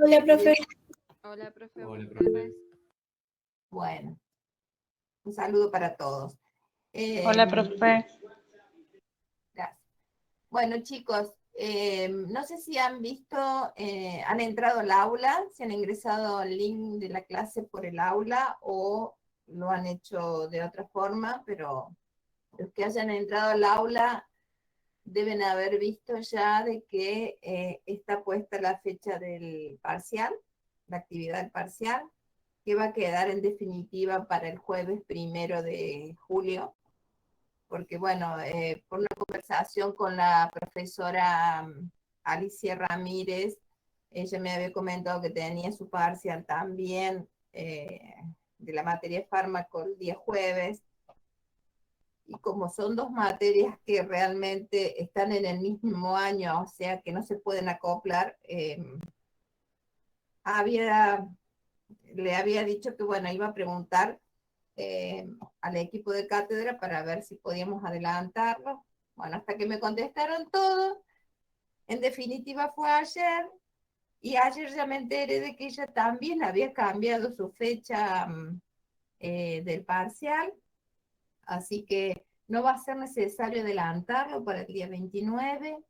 Hola, profe. Hola, profe. Hola, Buenas profe. tardes. Bueno, un saludo para todos. Hola, profe. Gracias. Bueno, chicos, no sé si han visto, han entrado al aula, si han ingresado al link de la clase por el aula o lo han hecho de otra forma, pero los que hayan entrado al aula deben haber visto ya de que está puesta la fecha del parcial, la actividad parcial, que va a quedar en definitiva para el jueves 1 de julio, porque bueno, por una conversación con la profesora Alicia Ramírez, ella me había comentado que tenía su parcial también de la materia fármaco el día jueves, y como son dos materias que realmente están en el mismo año, o sea que no se pueden acoplar, le había dicho que bueno, iba a preguntar al equipo de cátedra para ver si podíamos adelantarlo. Bueno, hasta que me contestaron todo, en definitiva fue ayer, y ayer ya me enteré de que ella también había cambiado su fecha del parcial, así que no va a ser necesario adelantarlo para el día 29.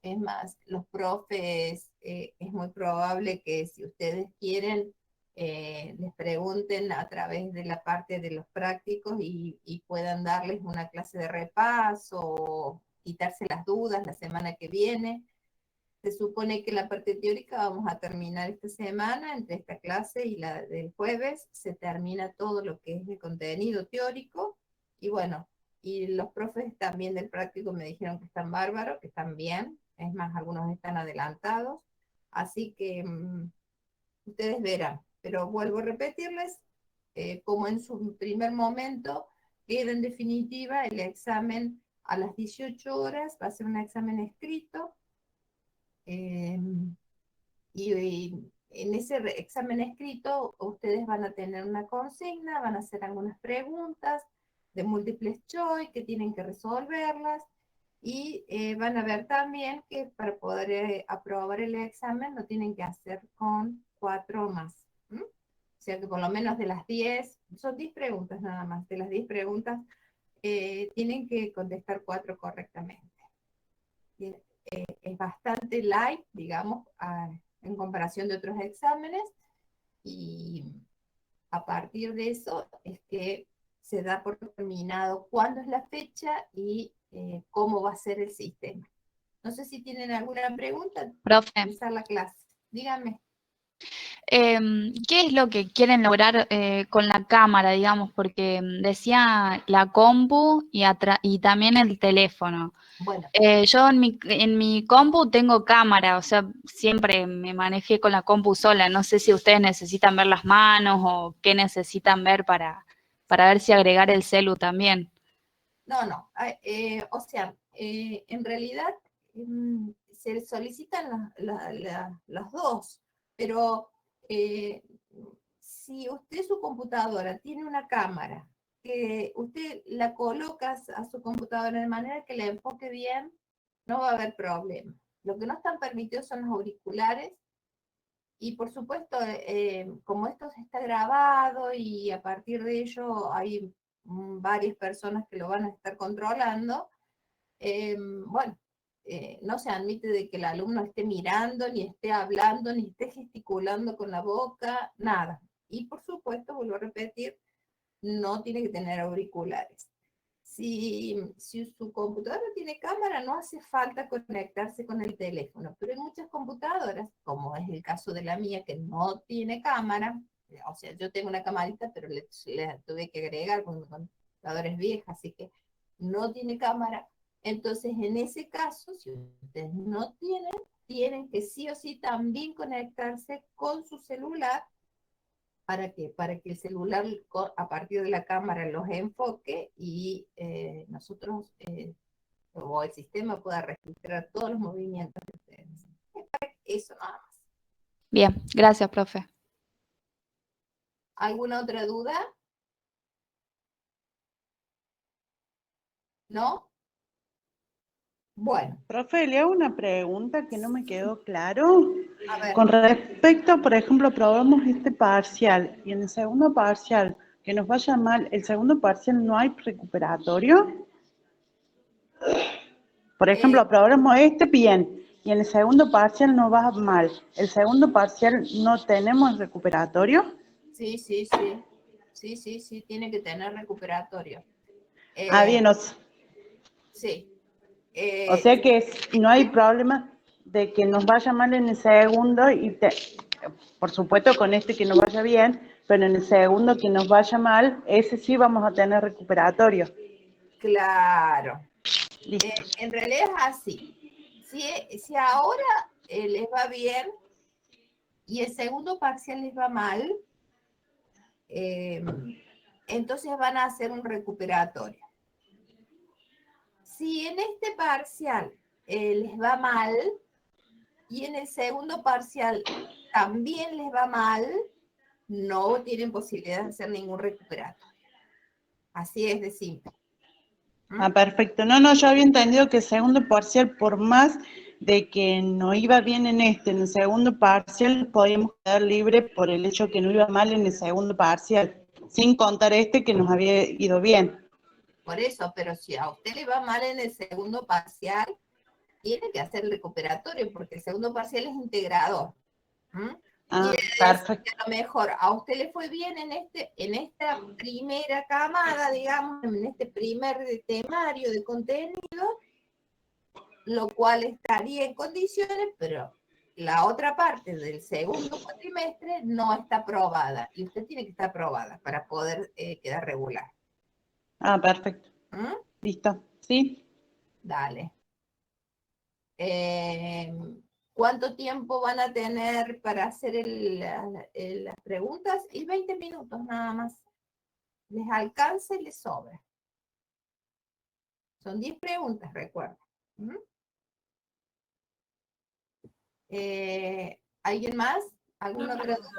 Es más, los profes, es muy probable que si ustedes quieren, les pregunten a través de la parte de los prácticos y puedan darles una clase de repaso o quitarse las dudas la semana que viene. Se supone que la parte teórica vamos a terminar esta semana, entre esta clase y la del jueves, se termina todo lo que es de contenido teórico, y bueno, y los profes también del práctico me dijeron que están bárbaros, que están bien, es más, algunos están adelantados, así que ustedes verán, pero vuelvo a repetirles, como en su primer momento, queda en definitiva el examen a las 18 horas, va a ser un examen escrito, y en ese examen escrito ustedes van a tener una consigna, van a hacer algunas preguntas de múltiples choice que tienen que resolverlas, y van a ver también que para poder aprobar el examen lo tienen que hacer con 4 más. ¿Mm? O sea que por lo menos de las 10, son 10 preguntas nada más, de las 10 preguntas tienen que contestar 4 correctamente. Es bastante light, digamos, en comparación de otros exámenes, y a partir de eso es que se da por terminado cuándo es la fecha y cómo va a ser el sistema. No sé si tienen alguna pregunta. Profe, Empezar la clase. Díganme. ¿qué es lo que quieren lograr con la cámara, digamos? Porque decía la compu y también el teléfono. Bueno, Yo en mi compu tengo cámara, o sea, siempre me manejé con la compu sola. No sé si ustedes necesitan ver las manos o qué necesitan ver para ver si agregar el celu también. no. O sea, en realidad se solicitan las dos, pero si usted su computadora tiene una cámara, que usted la coloca a su computadora de manera que le enfoque bien, no va a haber problema. Lo que no están permitidos son los auriculares, y por supuesto, como esto se está grabado y a partir de ello hay varias personas que lo van a estar controlando, bueno, no se admite de que el alumno esté mirando, ni esté hablando, ni esté gesticulando con la boca, nada. Y por supuesto, vuelvo a repetir, no tiene que tener auriculares. Si su computadora tiene cámara, no hace falta conectarse con el teléfono, pero hay muchas computadoras, como es el caso de la mía, que no tiene cámara, o sea, yo tengo una camarita, pero le tuve que agregar porque mi computadora es vieja, así que no tiene cámara. Entonces, en ese caso, si ustedes no tienen que sí o sí también conectarse con su celular. ¿Para qué? Para que el celular a partir de la cámara los enfoque y nosotros o el sistema pueda registrar todos los movimientos de ustedes. Eso nada más. Bien, gracias, profe. ¿Alguna otra duda? ¿No? Bueno, Profe, le hago una pregunta que no me quedó claro. a ver, Con respecto, por ejemplo, probamos este parcial y en el segundo parcial que nos vaya mal, ¿el segundo parcial no hay recuperatorio? Por eh, ejemplo, probamos este bien y en el segundo parcial nos va mal. ¿El segundo parcial no tenemos recuperatorio? sí, sí, tiene que tener recuperatorio. Bien, Sí, o sea que no hay problema de que nos vaya mal en el segundo por supuesto con este que nos vaya bien, pero en el segundo que nos vaya mal, ese sí vamos a tener recuperatorio. claro. Listo. En realidad es así. Si ahora les va bien y el segundo parcial les va mal, eh, entonces van a hacer un recuperatorio. Si en este parcial les va mal y en el segundo parcial también les va mal, no tienen posibilidad de hacer ningún recuperatorio. Así es de simple. Perfecto. No, yo había entendido que el segundo parcial, por más de que no iba bien en el segundo parcial podíamos quedar libre por el hecho que no iba mal en el segundo parcial, sin contar este que nos había ido bien. Por eso, pero si a usted le va mal en el segundo parcial, tiene que hacer el recuperatorio, porque el segundo parcial es integrador. Quiere decir que Perfecto. a lo mejor a usted le fue bien en esta primera camada, digamos, en este primer temario de contenido, lo cual estaría en condiciones, pero la otra parte del segundo cuatrimestre no está aprobada y usted tiene que estar aprobada para poder quedar regular. Perfecto. Listo. ¿Sí? Dale. ¿Cuánto tiempo van a tener para hacer las preguntas? Y 20 minutos nada más. Les alcanza y les sobra. Son 10 preguntas, recuerda. ¿Alguien más? ¿Alguna otra duda?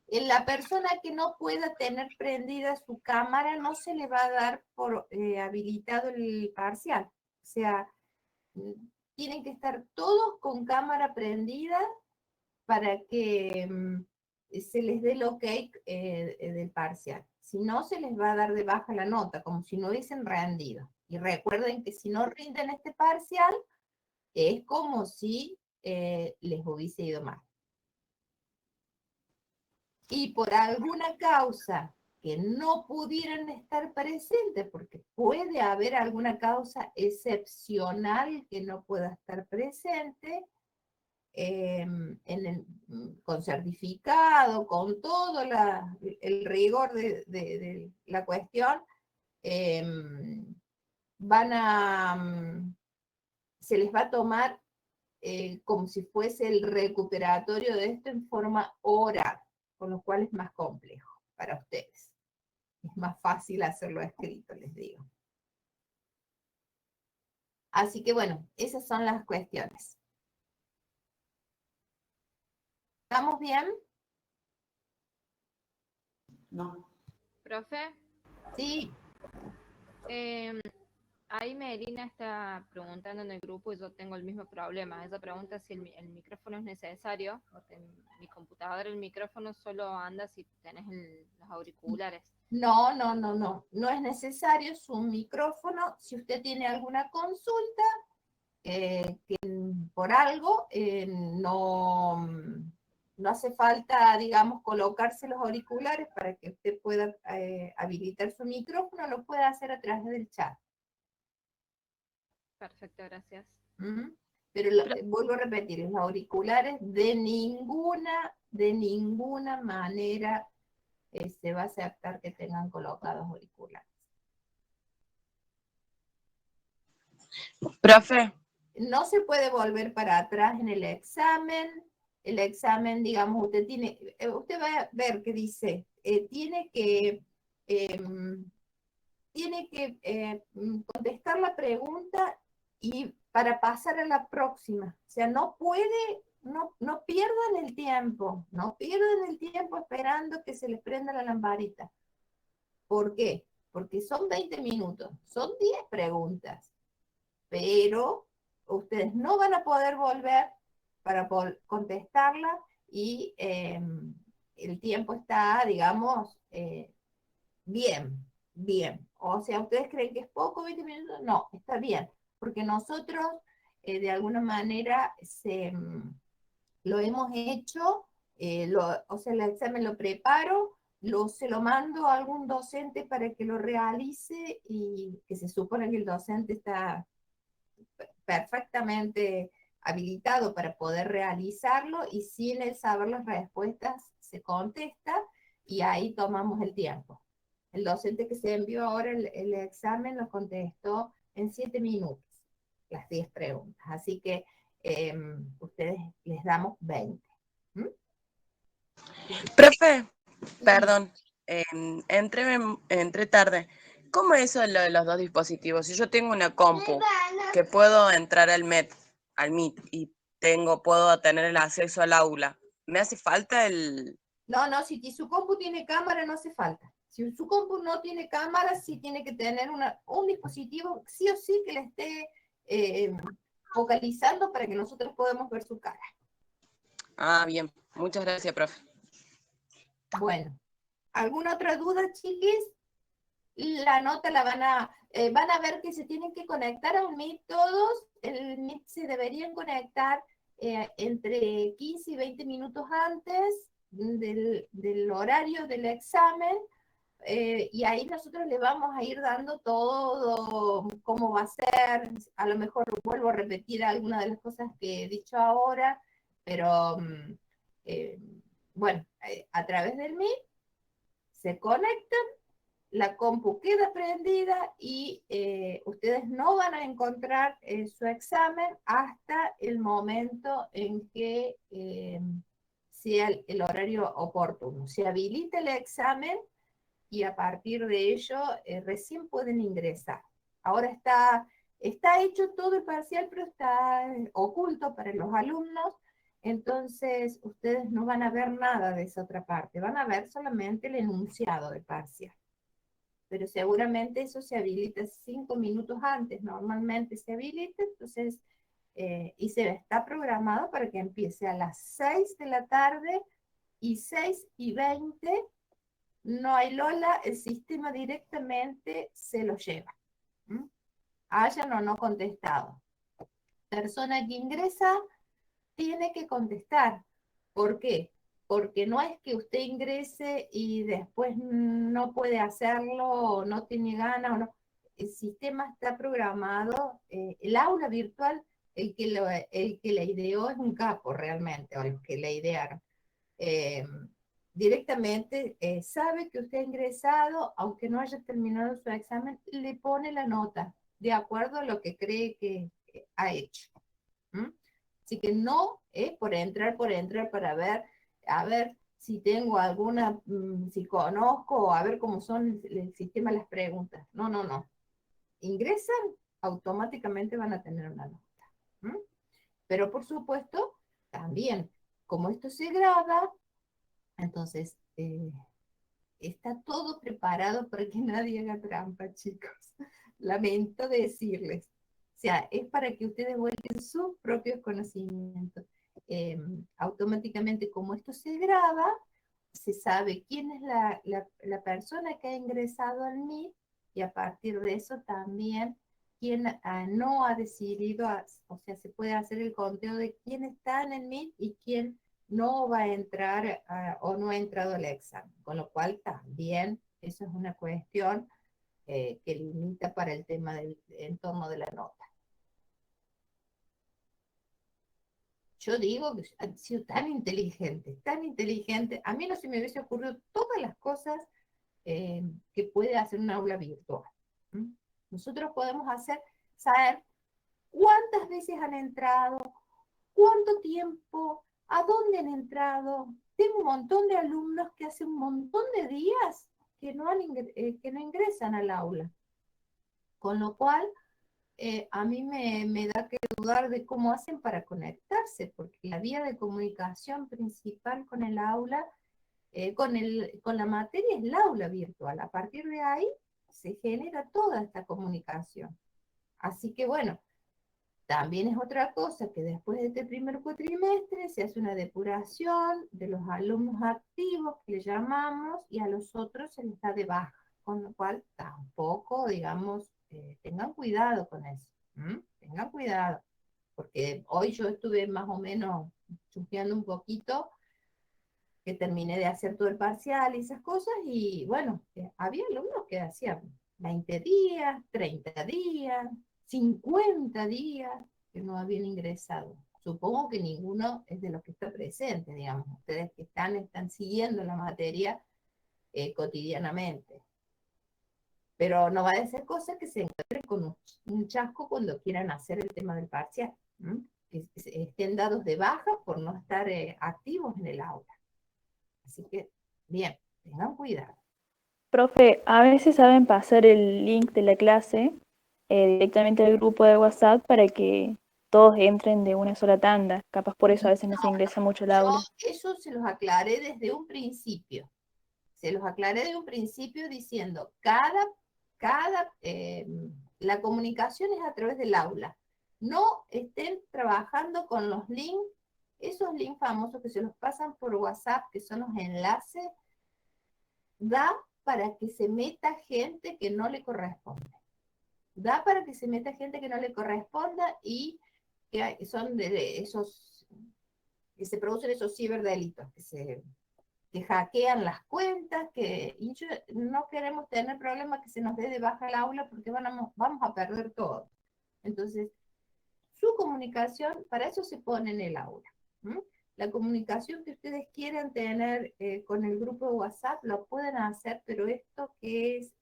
La persona que no pueda tener prendida su cámara no se le va a dar por habilitado el parcial. O sea, tienen que estar todos con cámara prendida para que se les dé el ok del parcial. Si no, se les va a dar de baja la nota, como si no hubiesen rendido. Y recuerden que si no rinden este parcial, es como si les hubiese ido mal. Y por alguna causa que no pudieran estar presentes, porque puede haber alguna causa excepcional que no pueda estar presente, con certificado, con todo el rigor de la cuestión, se les va a tomar como si fuese el recuperatorio de esto en forma oral, con lo cual es más complejo para ustedes. Es más fácil hacerlo escrito, les digo. Así que bueno, esas son las cuestiones. ¿Estamos bien? No. Profe, Sí. ahí Melina está preguntando en el grupo y yo tengo el mismo problema. Ella pregunta si el micrófono es necesario, porque en mi computadora el micrófono solo anda si tenés los auriculares. No, no es necesario su micrófono. Si usted tiene alguna consulta, que por algo no hace falta, digamos, colocarse los auriculares para que usted pueda habilitar su micrófono, lo puede hacer a través del chat. Perfecto, gracias. Pero vuelvo a repetir, los auriculares de ninguna manera se va a aceptar que tengan colocados auriculares. Profe. No se puede volver para atrás en el examen. El examen, digamos, usted va a ver que dice, tiene que contestar la pregunta y para pasar a la próxima. O sea, no pierdan el tiempo, no pierdan el tiempo esperando que se les prenda la lamparita. ¿Por qué? Porque son 20 minutos, son 10 preguntas. pero ustedes no van a poder volver para contestarla y el tiempo está, digamos, bien. O sea, ¿ustedes creen que es poco 20 minutos? No, está bien, porque nosotros de alguna manera lo hemos hecho, o sea, el examen lo preparo, se lo mando a algún docente para que lo realice y que se supone que el docente está perfectamente habilitado para poder realizarlo y sin él saber las respuestas se contesta y ahí tomamos el tiempo. El docente que se envió ahora el examen lo contestó en 7 minutos, las 10 preguntas. Así que ustedes les damos 20. ¿Mm? Profe, perdón, entré tarde. ¿Cómo es eso de los dos dispositivos? Si yo tengo una compu que puedo entrar al Meet y puedo tener el acceso al aula, ¿me hace falta el...? No, si su compu tiene cámara no hace falta. Si su compu no tiene cámara, sí tiene que tener un dispositivo sí o sí que le esté focalizando para que nosotros podamos ver su cara. Ah, bien. Muchas gracias, profe. Bueno, ¿alguna otra duda, chiquis? La nota la van a ver que se tienen que conectar a un Meet todos. El Meet se deberían conectar entre 15 y 20 minutos antes del horario del examen. Y ahí nosotros le vamos a ir dando todo, cómo va a ser. A lo mejor vuelvo a repetir algunas de las cosas que he dicho ahora, pero bueno, a través del Meet se conectan, la compu queda prendida y ustedes no van a encontrar su examen hasta el momento en que sea el horario oportuno. Se habilita el examen y a partir de ello recién pueden ingresar. Ahora está hecho todo el parcial, pero está oculto para los alumnos, entonces ustedes no van a ver nada de esa otra parte, van a ver solamente el enunciado del parcial. Pero seguramente eso se habilita 5 minutos antes, normalmente se habilita, entonces, y se está programado para que empiece a las 6 de la tarde y 6:20, no hay Lola, el sistema directamente se lo lleva. Hayan o no contestado. Persona que ingresa tiene que contestar. ¿Por qué? Porque no es que usted ingrese y después no puede hacerlo o no tiene ganas o no. El sistema está programado, el aula virtual, el que la ideó es un capo realmente, o los que la idearon. Directamente sabe que usted ha ingresado, aunque no haya terminado su examen, le pone la nota de acuerdo a lo que cree que ha hecho. Así que no es por entrar para ver, a ver si tengo alguna, si conozco, o a ver cómo son el sistema de las preguntas. No. Ingresan, automáticamente van a tener una nota. Pero por supuesto, también, como esto se graba, entonces está todo preparado para que nadie haga trampa, chicos. Lamento decirles. O sea, es para que ustedes vuelquen sus propios conocimientos. Automáticamente, como esto se graba, se sabe quién es la persona que ha ingresado al Meet y a partir de eso también quién no ha decidido, o sea, se puede hacer el conteo de quién está en el Meet y quién no va a entrar o no ha entrado al examen. Con lo cual también eso es una cuestión que limita para el tema del entorno de la nota. Yo digo que han sido tan inteligentes. A mí no se me hubiese ocurrido todas las cosas que puede hacer un aula virtual. Nosotros podemos saber cuántas veces han entrado, cuánto tiempo, a dónde han entrado. Tengo un montón de alumnos que hace un montón de días que no ingresan al aula. Con lo cual, a mí me da que dudar de cómo hacen para conectarse, porque la vía de comunicación principal con el aula, con la materia es el aula virtual. A partir de ahí se genera toda esta comunicación. Así que bueno, También es otra cosa que después de este primer cuatrimestre se hace una depuración de los alumnos activos, que le llamamos, y a los otros se les da de baja, con lo cual tampoco, digamos, tengan cuidado con eso. Tengan cuidado, porque hoy yo estuve más o menos chusmeando un poquito, que terminé de hacer todo el parcial y esas cosas, y bueno, había alumnos que hacían 20 días, 30 días, 50 días que no habían ingresado. Supongo que ninguno es de los que está presente, digamos. Ustedes que están siguiendo la materia cotidianamente. Pero no va a ser cosa que se encuentren con un chasco cuando quieran hacer el tema del parcial. Que estén dados de baja por no estar activos en el aula. Así que, bien, tengan cuidado. Profe, a veces saben pasar el link de la clase directamente al grupo de WhatsApp para que todos entren de una sola tanda. Capaz por eso a veces no se ingresa mucho al aula. Eso se los aclaré desde un principio. Se los aclaré de un principio diciendo, la comunicación es a través del aula. No estén trabajando con los links, esos links famosos que se los pasan por WhatsApp, que son los enlaces, da para que se meta gente que no le corresponde. Da para que se meta gente que no le corresponda y que son de esos, que se producen esos ciberdelitos, que hackean las cuentas, y no queremos tener problemas que se nos dé de baja el aula porque vamos a perder todo. Entonces, su comunicación, para eso se pone en el aula. La comunicación que ustedes quieran tener con el grupo de WhatsApp, lo pueden hacer, pero esto que es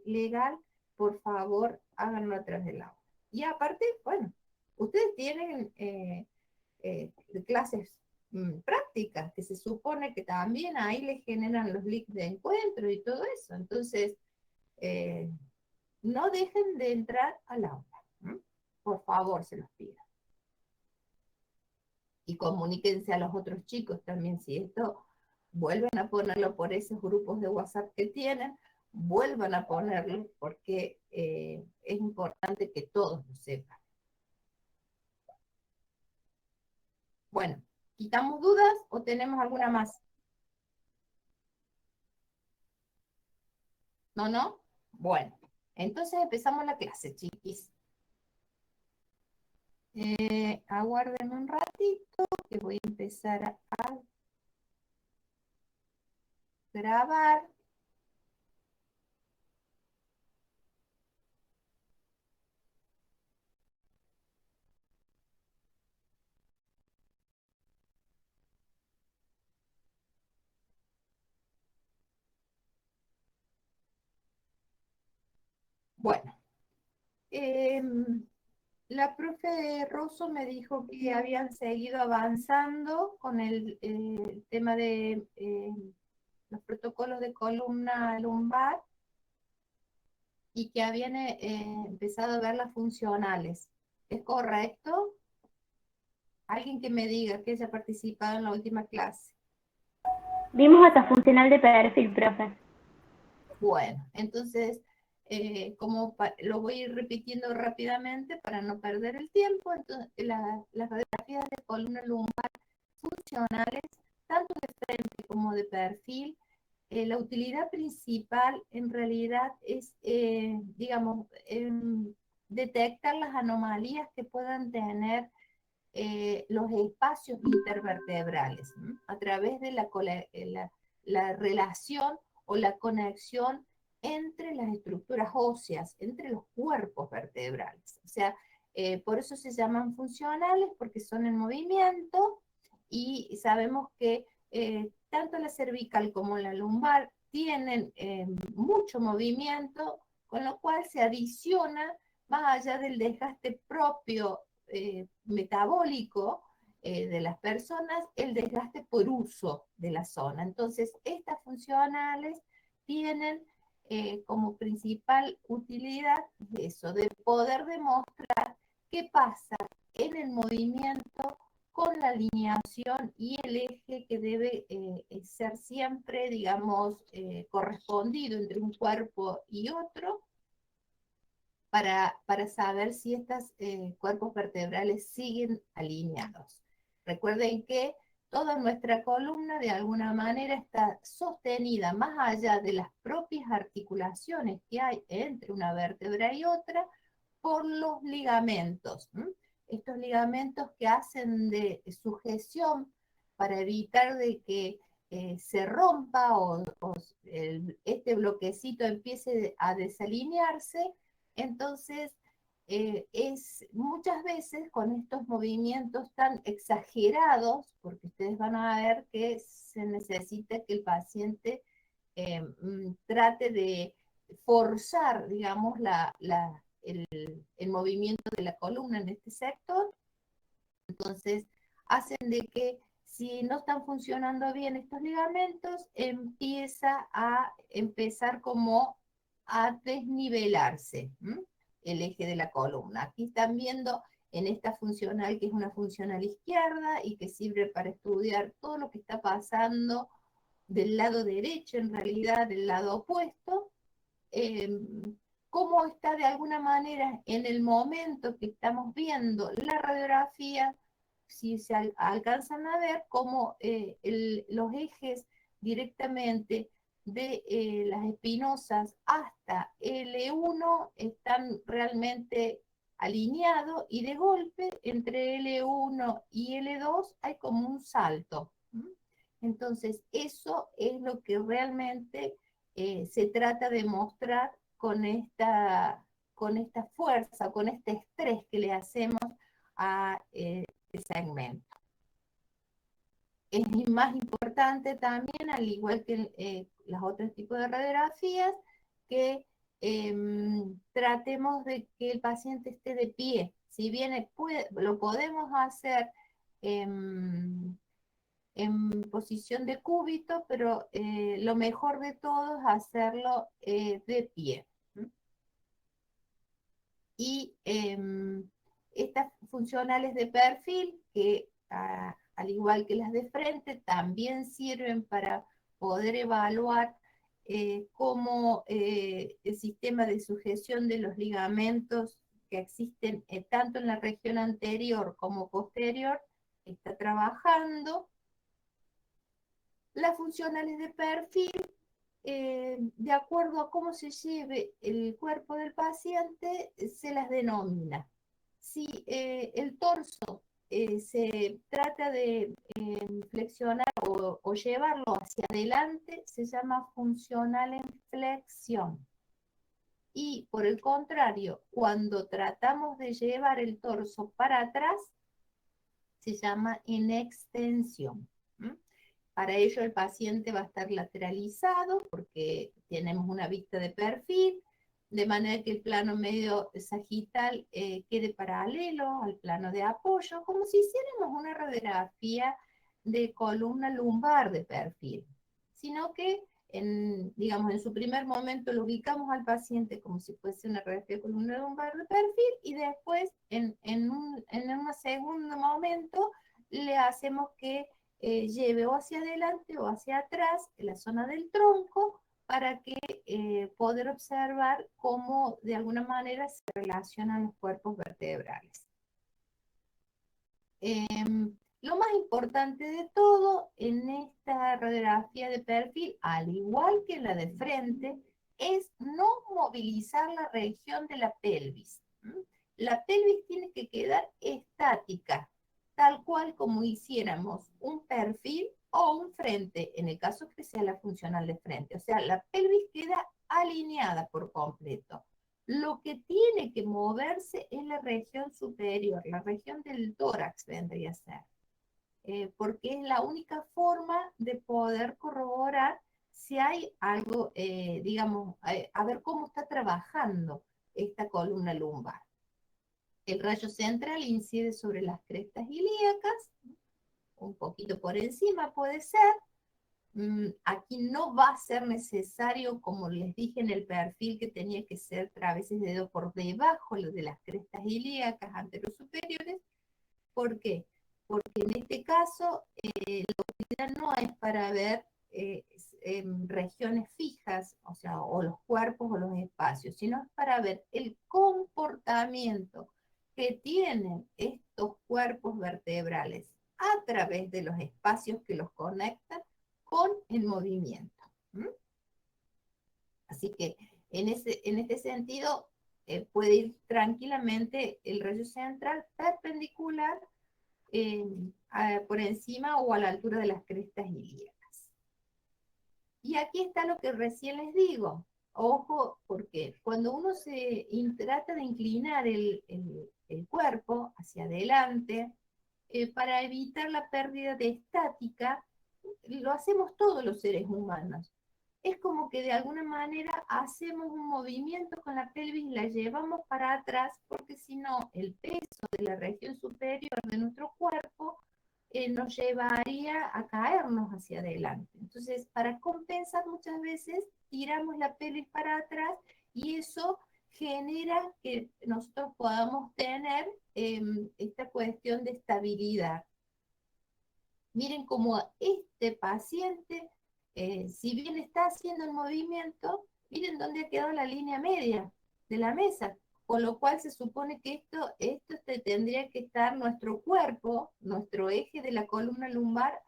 legal, por favor, háganlo a través del aula. Y aparte, bueno, ustedes tienen clases prácticas, que se supone que también ahí les generan los links de encuentro y todo eso. Entonces, no dejen de entrar al aula. Por favor, se los pido. Y comuníquense a los otros chicos también. Si esto vuelven a ponerlo por esos grupos de WhatsApp que tienen, vuelvan a ponerlo porque es importante que todos lo sepan. Bueno, ¿quitamos dudas o tenemos alguna más? ¿No? Bueno, entonces empezamos la clase, chiquis. Aguarden un ratito que voy a empezar a grabar. Bueno, la profe Rosso me dijo que habían seguido avanzando con el tema de los protocolos de columna lumbar y que habían empezado a ver las funcionales. ¿Es correcto? Alguien que me diga que haya participado en la última clase. Vimos hasta funcional de perfil, profe. Bueno, entonces, como lo voy a ir repitiendo rápidamente para no perder el tiempo, entonces las radiografías de columna lumbar funcionales, tanto de frente como de perfil, la utilidad principal en realidad es, digamos, detectar las anomalías que puedan tener los espacios intervertebrales, a través de la relación o la conexión entre las estructuras óseas, entre los cuerpos vertebrales. O sea, por eso se llaman funcionales, porque son en movimiento, y sabemos que tanto la cervical como la lumbar tienen mucho movimiento, con lo cual se adiciona, más allá del desgaste propio metabólico de las personas, el desgaste por uso de la zona. Entonces, estas funcionales tienen como principal utilidad eso, de poder demostrar qué pasa en el movimiento con la alineación y el eje que debe ser siempre, digamos, correspondido entre un cuerpo y otro, para saber si estos cuerpos vertebrales siguen alineados. Recuerden que toda nuestra columna de alguna manera está sostenida más allá de las propias articulaciones que hay entre una vértebra y otra por los ligamentos. Estos ligamentos que hacen de sujeción para evitar de que se rompa o este bloquecito empiece a desalinearse. Entonces, muchas veces con estos movimientos tan exagerados, porque ustedes van a ver que se necesita que el paciente trate de forzar, digamos, el movimiento de la columna en este sector. Entonces, hacen de que si no están funcionando bien estos ligamentos, empieza a empezar como a desnivelarse el eje de la columna. Aquí están viendo en esta funcional, que es una funcional izquierda y que sirve para estudiar todo lo que está pasando del lado derecho, en realidad del lado opuesto, cómo está de alguna manera en el momento que estamos viendo la radiografía, si se alcanzan a ver cómo los ejes directamente de las espinosas hasta L1 están realmente alineados y de golpe entre L1 y L2 hay como un salto. Entonces eso es lo que realmente se trata de mostrar con esta fuerza, con este estrés que le hacemos a este segmento. Es más importante también, al igual que los otros tipos de radiografías, que tratemos de que el paciente esté de pie. Si bien lo podemos hacer en posición de cúbito, pero lo mejor de todo es hacerlo de pie. Y estas funcionales de perfil, que al igual que las de frente, también sirven para poder evaluar cómo el sistema de sujeción de los ligamentos que existen tanto en la región anterior como posterior está trabajando. Las funcionales de perfil, de acuerdo a cómo se lleve el cuerpo del paciente, se las denomina. Si el torso se trata de flexionar o llevarlo hacia adelante, se llama funcional en flexión. Y por el contrario, cuando tratamos de llevar el torso para atrás, se llama en extensión. Para ello el paciente va a estar lateralizado porque tenemos una vista de perfil, de manera que el plano medio sagital quede paralelo al plano de apoyo, como si hiciéramos una radiografía de columna lumbar de perfil, sino que digamos, en su primer momento lo ubicamos al paciente como si fuese una radiografía de columna lumbar de perfil y después en un segundo momento le hacemos que lleve o hacia adelante o hacia atrás en la zona del tronco para que poder observar cómo de alguna manera se relacionan los cuerpos vertebrales. Lo más importante de todo en esta radiografía de perfil, al igual que la de frente, es no movilizar la región de la pelvis. La pelvis tiene que quedar estática, tal cual como hiciéramos un perfil o un frente, en el caso que sea la funcional de frente. O sea, la pelvis queda alineada por completo. Lo que tiene que moverse es la región superior, la región del tórax vendría a ser. Porque es la única forma de poder corroborar si hay algo, digamos, a ver cómo está trabajando esta columna lumbar. El rayo central incide sobre las crestas ilíacas, un poquito por encima puede ser. Aquí no va a ser necesario, como les dije en el perfil, que tenía que ser traveses de dedo por debajo de las crestas ilíacas anterosuperiores. ¿Por qué? Porque en este caso la utilidad no es para ver regiones fijas, o sea, o los cuerpos o los espacios, sino es para ver el comportamiento que tienen estos cuerpos vertebrales a través de los espacios que los conectan con el movimiento. ¿Mm? Así que en este sentido puede ir tranquilamente el rayo central perpendicular por encima o a la altura de las crestas ilíacas. Y aquí está lo que recién les digo. Ojo, porque cuando uno trata de inclinar el cuerpo hacia adelante, para evitar la pérdida de estática, lo hacemos todos los seres humanos. Es como que de alguna manera hacemos un movimiento con la pelvis y la llevamos para atrás, porque si no, el peso de la región superior de nuestro cuerpo nos llevaría a caernos hacia adelante. Entonces, para compensar muchas veces, tiramos la pelvis para atrás y eso genera que nosotros podamos tener esta cuestión de estabilidad. Miren cómo este paciente, si bien está haciendo el movimiento, miren dónde ha quedado la línea media de la mesa, con lo cual se supone que esto tendría que estar nuestro cuerpo, nuestro eje de la columna lumbar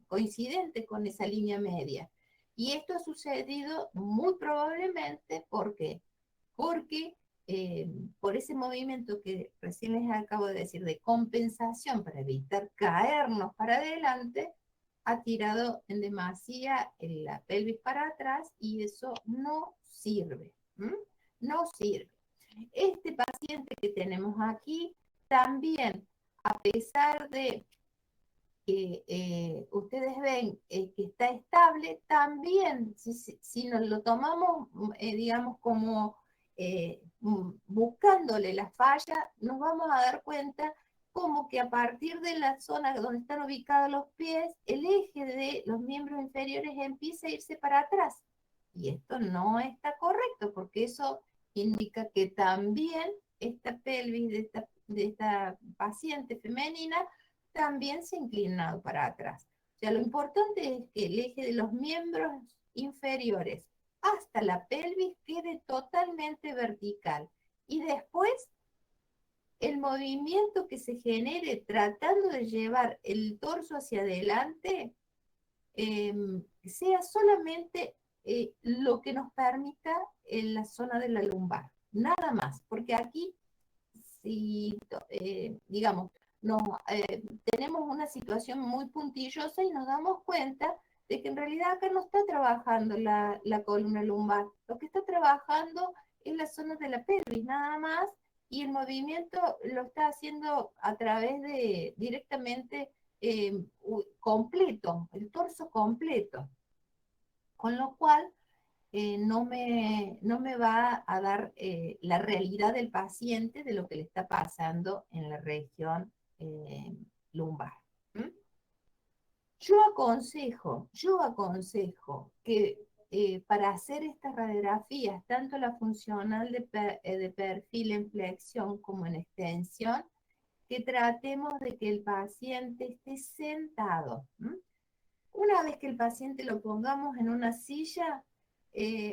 coincidente con esa línea media. Y esto ha sucedido muy probablemente, ¿por qué? Porque por ese movimiento que recién les acabo de decir, de compensación para evitar caernos para adelante, ha tirado en demasía la pelvis para atrás y eso no sirve. No sirve. Este paciente que tenemos aquí también, a pesar de que ustedes ven que está estable, también si nos lo tomamos, digamos, como buscándole la falla, nos vamos a dar cuenta como que a partir de la zona donde están ubicados los pies, el eje de los miembros inferiores empieza a irse para atrás. Y esto no está correcto, porque eso indica que también esta pelvis de esta paciente femenina también se ha inclinado para atrás. O sea, lo importante es que el eje de los miembros inferiores hasta la pelvis quede totalmente vertical. Y después, el movimiento que se genere tratando de llevar el torso hacia adelante sea solamente lo que nos permita en la zona de la lumbar. Nada más, porque aquí, si digamos, tenemos una situación muy puntillosa y nos damos cuenta de que en realidad acá no está trabajando la columna lumbar. Lo que está trabajando es la zona de la pelvis, nada más, y el movimiento lo está haciendo a través de directamente completo, el torso completo. Con lo cual, no me va a dar la realidad del paciente de lo que le está pasando en la región lumbar. ¿Mm? Yo aconsejo que para hacer estas radiografías, tanto la funcional de perfil en flexión como en extensión, que tratemos de que el paciente esté sentado. ¿Mm? Una vez que el paciente lo pongamos en una silla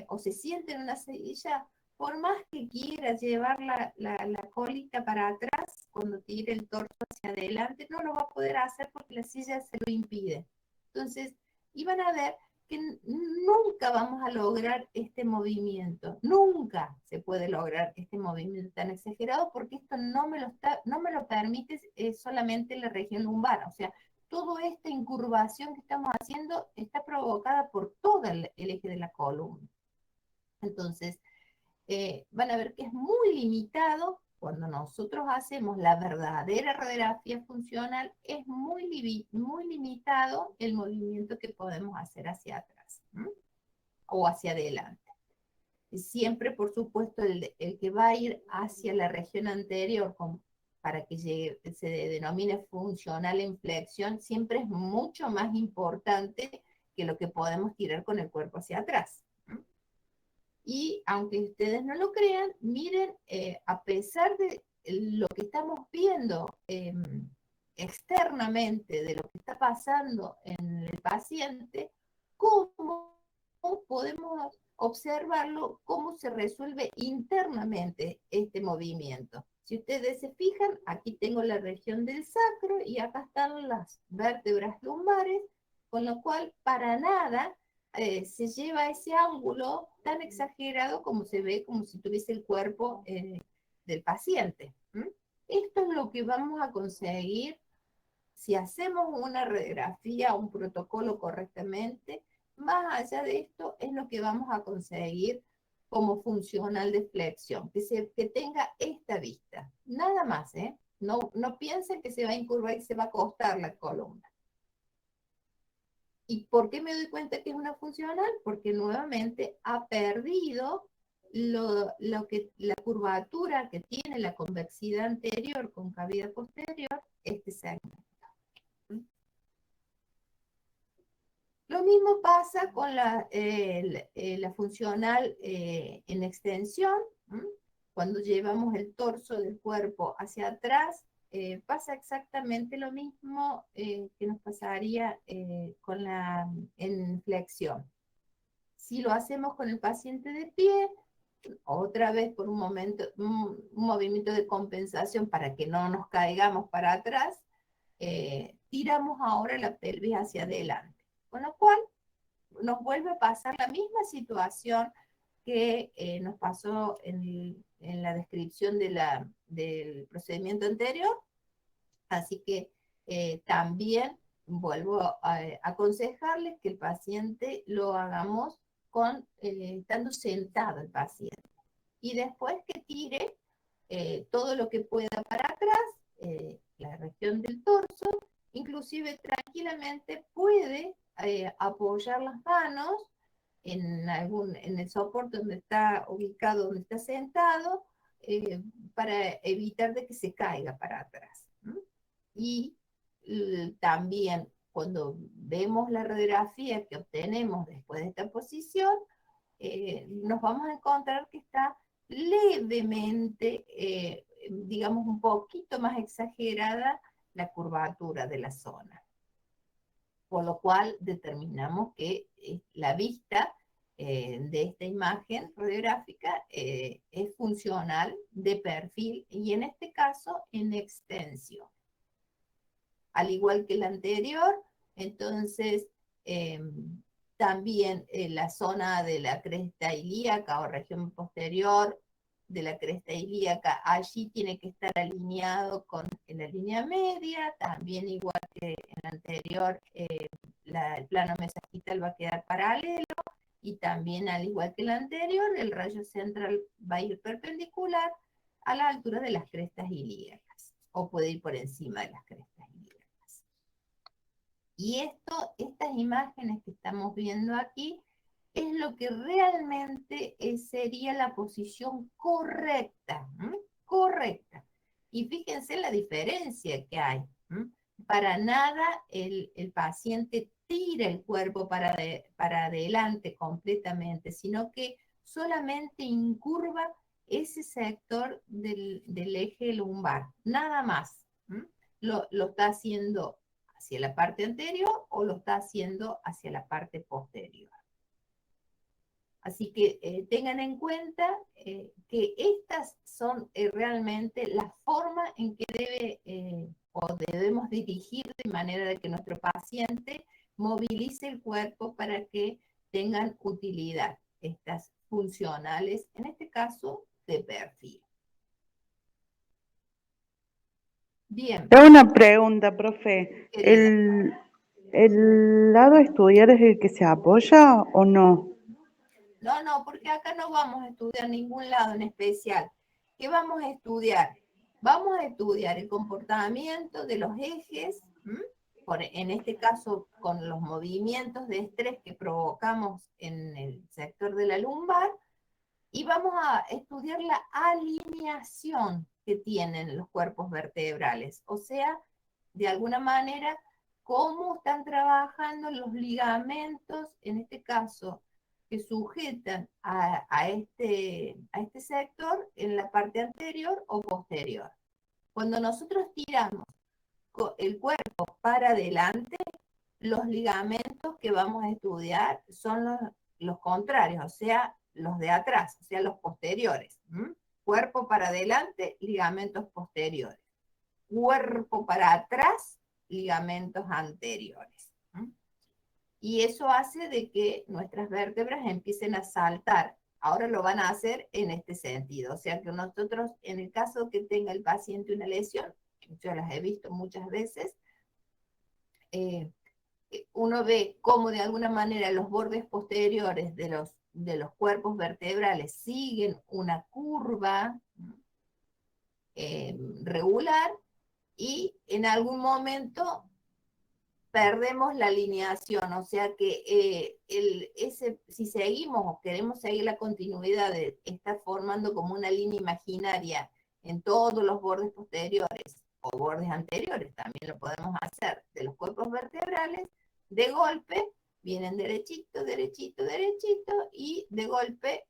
o se siente en una silla, por más que quiera llevar la colita para atrás, cuando tire el torso hacia adelante, no lo va a poder hacer porque la silla se lo impide. Entonces, iban a ver que nunca vamos a lograr este movimiento, nunca se puede lograr este movimiento tan exagerado porque esto no me lo permite solamente la región lumbar, o sea, toda esta incurvación que estamos haciendo está provocada por todo el eje de la columna. Entonces, van a ver que es muy limitado cuando nosotros hacemos la verdadera radiografía funcional, es muy limitado el movimiento que podemos hacer hacia atrás o hacia adelante. Siempre, por supuesto, el que va a ir hacia la región anterior para que se denomine funcional en flexión, siempre es mucho más importante que lo que podemos tirar con el cuerpo hacia atrás. Y aunque ustedes no lo crean, miren, a pesar de lo que estamos viendo externamente, de lo que está pasando en el paciente, cómo podemos observarlo, cómo se resuelve internamente este movimiento. Si ustedes se fijan, aquí tengo la región del sacro y acá están las vértebras lumbares, con lo cual para nada se lleva ese ángulo tan exagerado como se ve, como si tuviese el cuerpo del paciente. Esto es lo que vamos a conseguir si hacemos una radiografía, un protocolo correctamente. Más allá de esto es lo que vamos a conseguir como funcional de flexión, que tenga esta vista, nada más, ¿eh? No piensen que se va a incurvar y se va a acostar la columna. ¿Y por qué me doy cuenta que es una funcional? Porque nuevamente ha perdido la curvatura que tiene la convexidad anterior con cavidad posterior, este segmento. Lo mismo pasa con la funcional en extensión. Cuando llevamos el torso del cuerpo hacia atrás, pasa exactamente lo mismo que nos pasaría en flexión. Si lo hacemos con el paciente de pie, otra vez por un movimiento de compensación para que no nos caigamos para atrás, tiramos ahora la pelvis hacia adelante. Con lo cual, nos vuelve a pasar la misma situación que nos pasó en la descripción del procedimiento anterior. Así que también vuelvo a aconsejarles que el paciente lo hagamos estando sentado el paciente. Y después que tire todo lo que pueda para atrás, la región del torso, inclusive tranquilamente puede apoyar las manos en el soporte donde está ubicado, donde está sentado, para evitar de que se caiga para atrás. Y también cuando vemos la radiografía que obtenemos después de esta posición, nos vamos a encontrar que está levemente, digamos un poquito más exagerada la curvatura de la zona. Por lo cual determinamos que la vista de esta imagen radiográfica es funcional de perfil y en este caso en extensión. Al igual que la anterior, entonces también la zona de la cresta ilíaca o región posterior de la cresta ilíaca, allí tiene que estar alineado con la línea media, también igual que en la anterior, el plano mesagital va a quedar paralelo, y también al igual que la anterior, el rayo central va a ir perpendicular a la altura de las crestas ilíacas, o puede ir por encima de las crestas ilíacas. Y estas imágenes que estamos viendo aquí, es lo que realmente sería la posición correcta, correcta. Y fíjense la diferencia que hay. Para nada el paciente tira el cuerpo para adelante completamente, sino que solamente incurva ese sector del eje lumbar, nada más. Lo está haciendo hacia la parte anterior o lo está haciendo hacia la parte posterior. Así que tengan en cuenta que estas son realmente la forma en que debemos dirigir de manera de que nuestro paciente movilice el cuerpo para que tengan utilidad, estas funcionales, en este caso de perfil. Bien. Tengo una pregunta, profe. Querida. ¿El lado a estudiar es el que se apoya o no? No, porque acá no vamos a estudiar ningún lado en especial. ¿Qué vamos a estudiar? Vamos a estudiar el comportamiento de los ejes, en este caso con los movimientos de estrés que provocamos en el sector de la lumbar, y vamos a estudiar la alineación que tienen los cuerpos vertebrales, o sea, de alguna manera, cómo están trabajando los ligamentos, en este caso, que sujetan a este sector en la parte anterior o posterior. Cuando nosotros tiramos el cuerpo para adelante, los ligamentos que vamos a estudiar son los contrarios, o sea, los de atrás, o sea, los posteriores. Cuerpo para adelante, ligamentos posteriores. Cuerpo para atrás, ligamentos anteriores. Y eso hace de que nuestras vértebras empiecen a saltar. Ahora lo van a hacer en este sentido. O sea que nosotros, en el caso que tenga el paciente una lesión, yo las he visto muchas veces, uno ve cómo de alguna manera los bordes posteriores de los cuerpos vertebrales siguen una curva regular y en algún momento perdemos la alineación, o sea que si seguimos o queremos seguir la continuidad de estar formando como una línea imaginaria en todos los bordes posteriores o bordes anteriores, también lo podemos hacer de los cuerpos vertebrales, de golpe vienen derechito, derechito, derechito y de golpe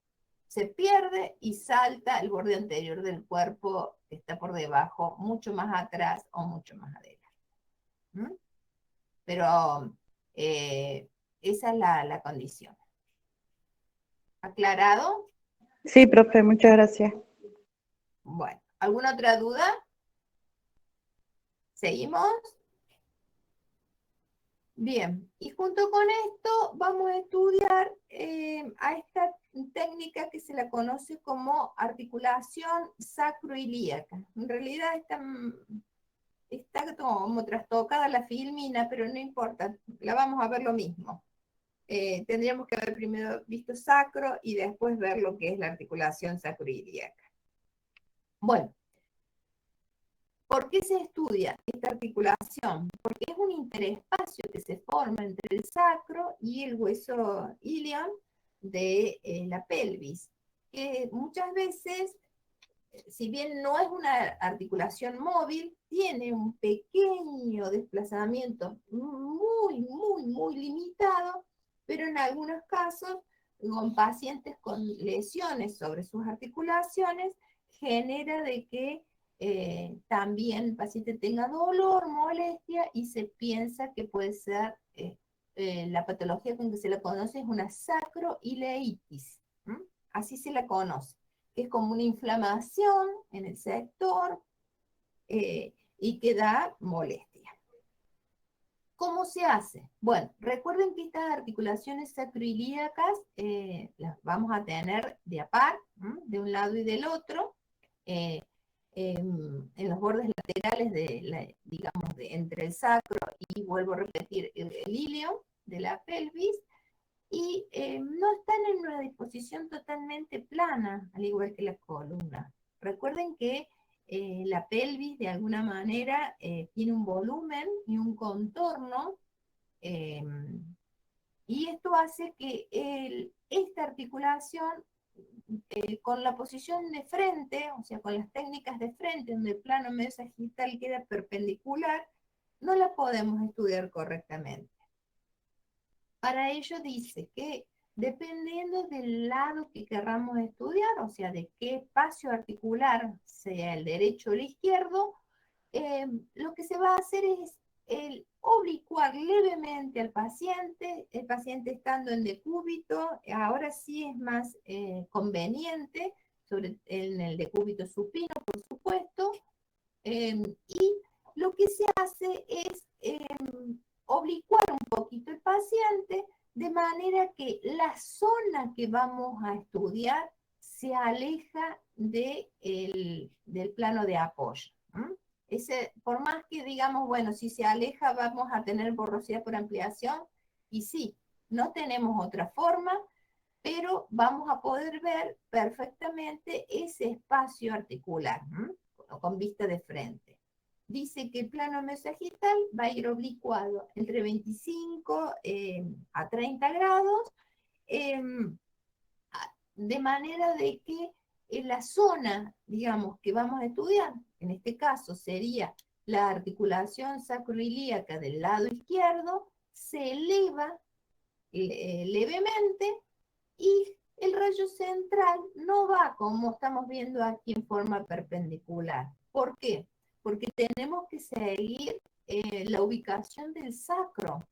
se pierde y salta el borde anterior del cuerpo que está por debajo, mucho más atrás o mucho más adelante. Pero esa es la condición. ¿Aclarado? Sí, profe, muchas gracias. Bueno, ¿alguna otra duda? ¿Seguimos? Bien, y junto con esto vamos a estudiar a esta técnica que se la conoce como articulación sacroilíaca. En realidad está como trastocada la filmina, pero no importa, la vamos a ver lo mismo. Tendríamos que haber primero visto sacro y después ver lo que es la articulación sacroilíaca. Bueno, ¿por qué se estudia esta articulación? Porque es un interespacio que se forma entre el sacro y el hueso ilion de la pelvis, que muchas veces, si bien no es una articulación móvil, tiene un pequeño desplazamiento muy, muy, muy limitado, pero en algunos casos, con pacientes con lesiones sobre sus articulaciones, genera de que también el paciente tenga dolor, molestia, y se piensa que puede ser, la patología con que se la conoce es una sacroileitis, así se la conoce. Es como una inflamación en el sector y que da molestia. ¿Cómo se hace? Bueno, recuerden que estas articulaciones sacroilíacas las vamos a tener de a par, de un lado y del otro, en los bordes laterales digamos, entre el sacro y, vuelvo a repetir, el ilion de la pelvis, y no están en una disposición totalmente plana, al igual que la columna. Recuerden que la pelvis, de alguna manera, tiene un volumen y un contorno, y esto hace que esta articulación, con la posición de frente, o sea, con las técnicas de frente, donde el plano medio sagital queda perpendicular, no la podemos estudiar correctamente. Para ello dice que dependiendo del lado que querramos estudiar, o sea, de qué espacio articular, sea el derecho o el izquierdo, lo que se va a hacer es el oblicuar levemente al paciente, el paciente estando en decúbito, ahora sí es más conveniente, en el decúbito supino, por supuesto, y lo que se hace es oblicuar un poquito el paciente de manera que la zona que vamos a estudiar se aleja del plano de apoyo. Por más que digamos, bueno, si se aleja vamos a tener borrosidad por ampliación, y sí, no tenemos otra forma, pero vamos a poder ver perfectamente ese espacio articular, con vista de frente. Dice que el plano mesosagital va a ir oblicuado entre 25 a 30 grados, de manera de que en la zona, digamos, que vamos a estudiar, en este caso sería la articulación sacroilíaca del lado izquierdo, se eleva levemente, y el rayo central no va como estamos viendo aquí en forma perpendicular. ¿Por qué? Porque tenemos que seguir la ubicación del sacro.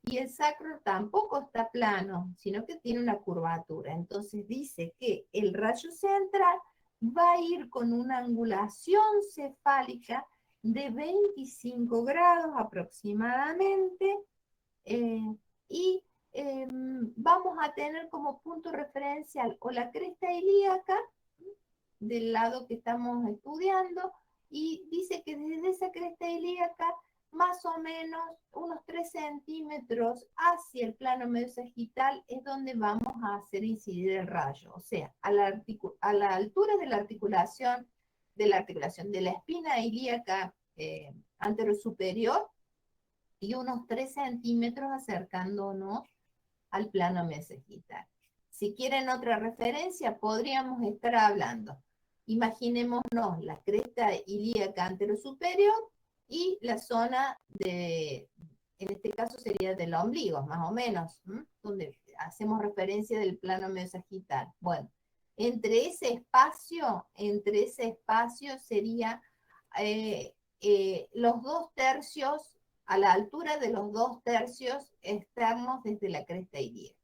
Y el sacro tampoco está plano, sino que tiene una curvatura. Entonces dice que el rayo central va a ir con una angulación cefálica de 25 grados aproximadamente, y vamos a tener como punto referencial o la cresta ilíaca del lado que estamos estudiando, y dice que desde esa cresta ilíaca más o menos unos 3 centímetros hacia el plano medio sagital es donde vamos a hacer incidir el rayo, o sea, a la altura de la articulación de la espina ilíaca anterosuperior, y unos 3 centímetros acercándonos al plano medio sagital. Si quieren otra referencia, podríamos estar hablando. Imaginémonos la cresta ilíaca anterosuperior y la zona de, en este caso sería del ombligo, más o menos, donde hacemos referencia del plano medio sagital. Bueno, entre ese espacio sería los 2/3, a la altura de los 2/3 externos desde la cresta ilíaca.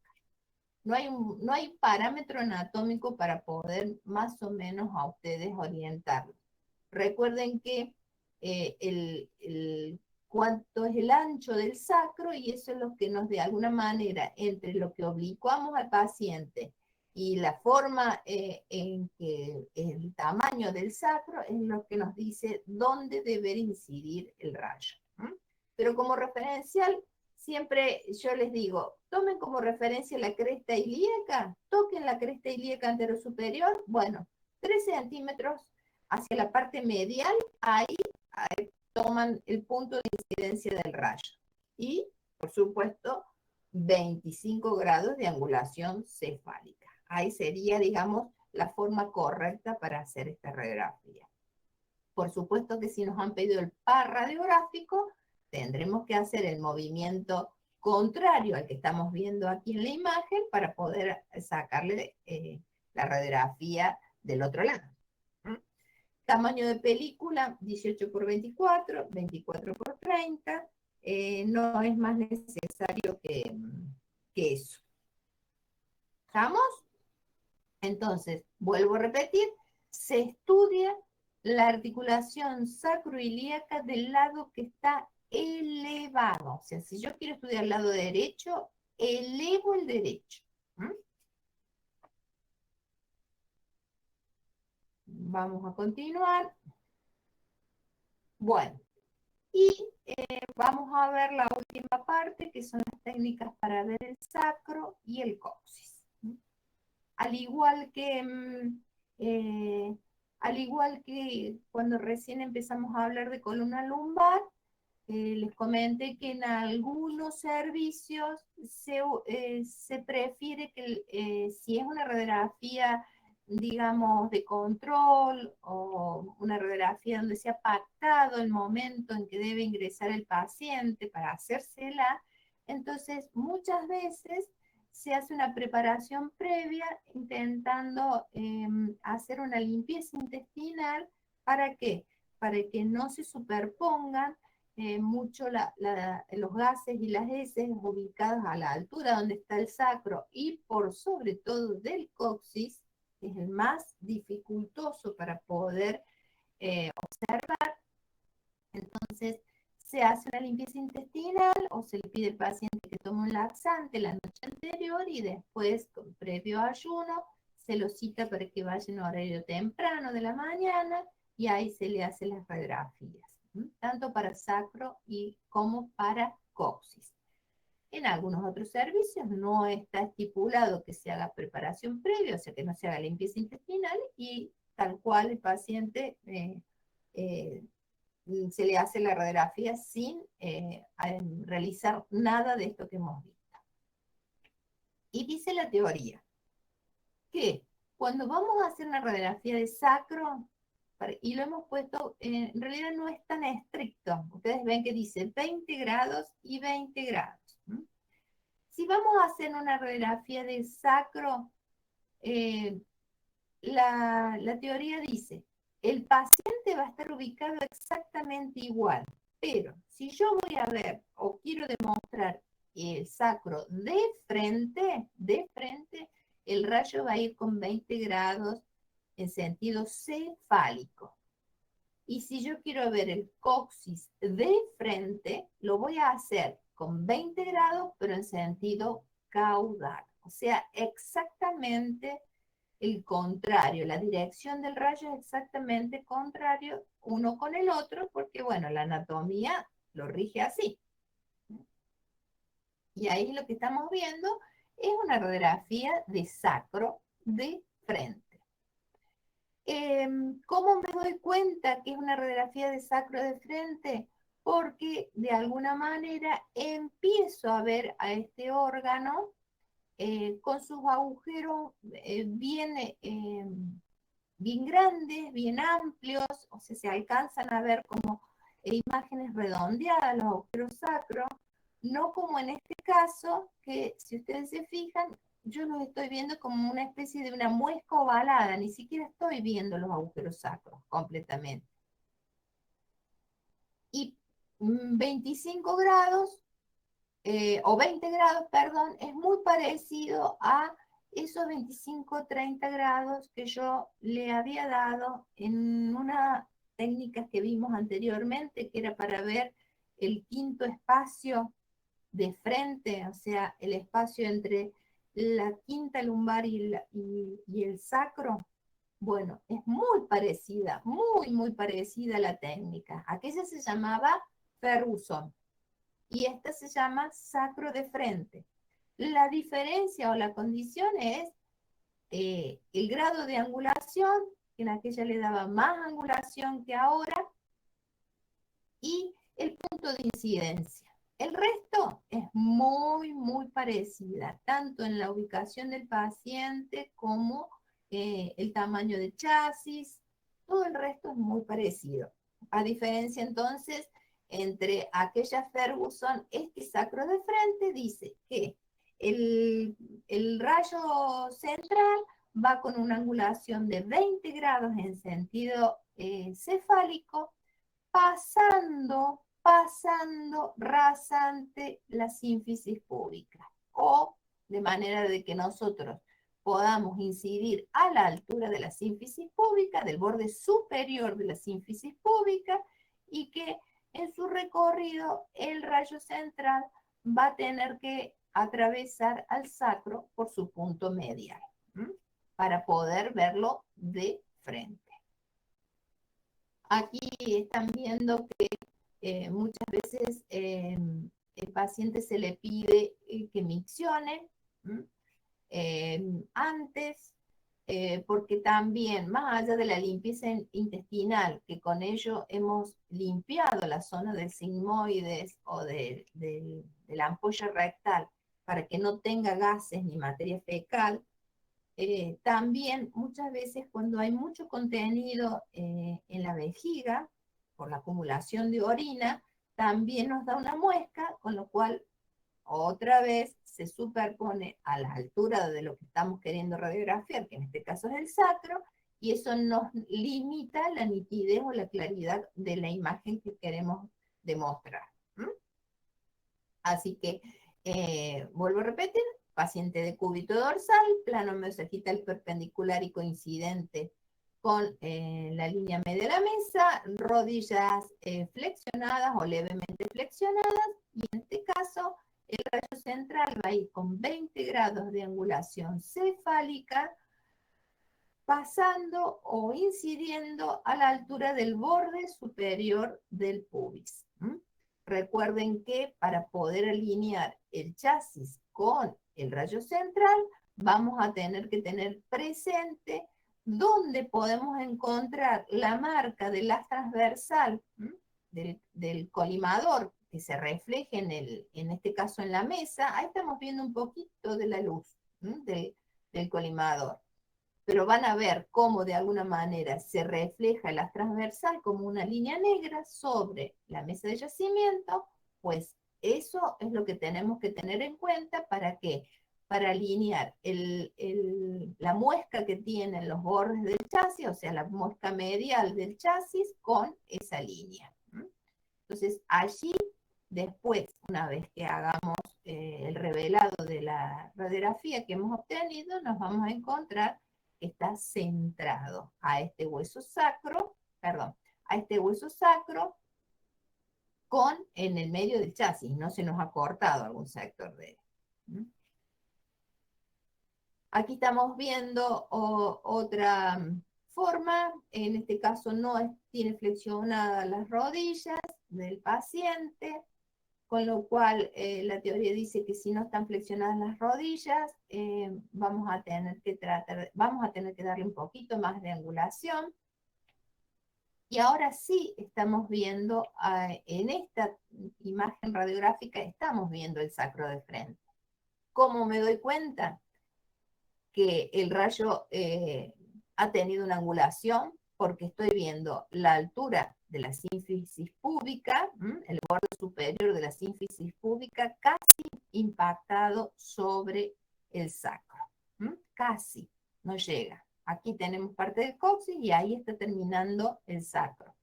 No hay parámetro anatómico para poder más o menos a ustedes orientarlos. Recuerden que cuánto es el ancho del sacro, y eso es lo que nos, de alguna manera, entre lo que oblicuamos al paciente y la forma en que el tamaño del sacro es lo que nos dice dónde deber incidir el rayo. Pero como referencial, siempre yo les digo, tomen como referencia la cresta ilíaca, toquen la cresta ilíaca anterosuperior, bueno, 3 centímetros hacia la parte medial, ahí toman el punto de incidencia del rayo. Y, por supuesto, 25 grados de angulación cefálica. Ahí sería, digamos, la forma correcta para hacer esta radiografía. Por supuesto que si nos han pedido el par radiográfico, tendremos que hacer el movimiento contrario al que estamos viendo aquí en la imagen para poder sacarle la radiografía del otro lado. Tamaño de película, 18 por 24, 24 por 30. No es más necesario que eso. ¿Estamos? Entonces, vuelvo a repetir, se estudia la articulación sacroilíaca del lado que está elevado. O sea, si yo quiero estudiar el lado derecho, elevo el derecho. Vamos a continuar. Bueno, y vamos a ver la última parte, que son las técnicas para ver el sacro y el coxis. Al igual que cuando recién empezamos a hablar de columna lumbar, les comenté que en algunos servicios se prefiere que si es una radiografía, digamos, de control o una radiografía donde se ha pactado el momento en que debe ingresar el paciente para hacérsela, entonces muchas veces se hace una preparación previa intentando hacer una limpieza intestinal. ¿Para qué? Para que no se superpongan mucho los gases y las heces ubicadas a la altura donde está el sacro y por sobre todo del coxis, que es el más dificultoso para poder observar. Entonces se hace una limpieza intestinal o se le pide al paciente que tome un laxante la noche anterior y después, con previo ayuno, se lo cita para que vaya en horario temprano de la mañana y ahí se le hacen las radiografías, tanto para sacro como para coxis. En algunos otros servicios no está estipulado que se haga preparación previa, o sea que no se haga limpieza intestinal y tal cual el paciente se le hace la radiografía sin realizar nada de esto que hemos visto. Y dice la teoría que cuando vamos a hacer una radiografía de sacro, y lo hemos puesto, en realidad no es tan estricto. Ustedes ven que dice 20 grados y 20 grados. Si vamos a hacer una radiografía de sacro, la teoría dice, el paciente va a estar ubicado exactamente igual Pero si yo voy a ver o quiero demostrar el sacro de frente, el rayo va a ir con 20 grados en sentido cefálico. Y si yo quiero ver el coxis de frente, lo voy a hacer con 20 grados, pero en sentido caudal. O sea, exactamente el contrario. La dirección del rayo es exactamente contrario uno con el otro, porque, bueno, la anatomía lo rige así. Y ahí lo que estamos viendo es una radiografía de sacro de frente. ¿Cómo me doy cuenta que es una radiografía de sacro de frente? Porque de alguna manera empiezo a ver a este órgano con sus agujeros bien grandes, bien amplios, o sea, se alcanzan a ver como imágenes redondeadas, los agujeros sacros, no como en este caso, que si ustedes se fijan, yo los estoy viendo como una especie de una muesca ovalada, ni siquiera estoy viendo los agujeros sacros completamente. Y 25 grados, o 20 grados, perdón, es muy parecido a esos 25-30 grados que yo le había dado en una técnica que vimos anteriormente, que era para ver el quinto espacio de frente, o sea, el espacio entre la quinta lumbar y el sacro. Bueno, es muy parecida, muy parecida a la técnica. Aquella se llamaba Ferguson y esta se llama sacro de frente. La diferencia o la condición es el grado de angulación, que en aquella le daba más angulación que ahora, y el punto de incidencia. El resto es muy parecida, tanto en la ubicación del paciente como el tamaño de chasis, todo el resto es muy parecido. A diferencia entonces entre aquella Ferguson, este sacro de frente dice que el rayo central va con una angulación de 20 grados en sentido cefálico, pasando rasante la sínfisis púbica, o de manera de que nosotros podamos incidir a la altura de la sínfisis púbica, del borde superior de la sínfisis púbica, y que en su recorrido el rayo central va a tener que atravesar al sacro por su punto medial, para poder verlo de frente. Aquí están viendo que muchas veces el paciente se le pide que miccione antes, porque también, más allá de la limpieza intestinal, que con ello hemos limpiado la zona del sigmoides o de la ampolla rectal para que no tenga gases ni materia fecal, también muchas veces cuando hay mucho contenido en la vejiga, por la acumulación de orina, también nos da una muesca, con lo cual otra vez se superpone a la altura de lo que estamos queriendo radiografiar, que en este caso es el sacro, y eso nos limita la nitidez o la claridad de la imagen que queremos demostrar. Así que, vuelvo a repetir, paciente de cúbito dorsal, plano mesosagital perpendicular y coincidente con la línea media de la mesa, rodillas flexionadas o levemente flexionadas, y en este caso el rayo central va a ir con 20 grados de angulación cefálica, pasando o incidiendo a la altura del borde superior del pubis. Recuerden que para poder alinear el chasis con el rayo central, vamos a tener que tener presente dónde podemos encontrar la marca del haz transversal del colimador que se refleje en este caso en la mesa. Ahí estamos viendo un poquito de la luz del colimador, pero van a ver cómo de alguna manera se refleja el haz transversal como una línea negra sobre la mesa de yacimiento. Pues eso es lo que tenemos que tener en cuenta para que, para alinear la muesca que tienen los bordes del chasis, o sea, la muesca medial del chasis con esa línea. Entonces, allí, después, una vez que hagamos el revelado de la radiografía que hemos obtenido, nos vamos a encontrar que está centrado a este hueso sacro, perdón, a este hueso sacro en el medio del chasis, no se nos ha cortado algún sector de él. Aquí estamos viendo otra forma, en este caso no tiene flexionadas las rodillas del paciente, con lo cual la teoría dice que si no están flexionadas las rodillas, vamos a tener que darle un poquito más de angulación. Y ahora sí estamos viendo, en esta imagen radiográfica, estamos viendo el sacro de frente. ¿Cómo me doy cuenta? Que el rayo ha tenido una angulación, porque estoy viendo la altura de la sínfisis púbica, el borde superior de la sínfisis púbica, casi impactado sobre el sacro. Casi, no llega. Aquí tenemos parte del coxis y ahí está terminando el sacro.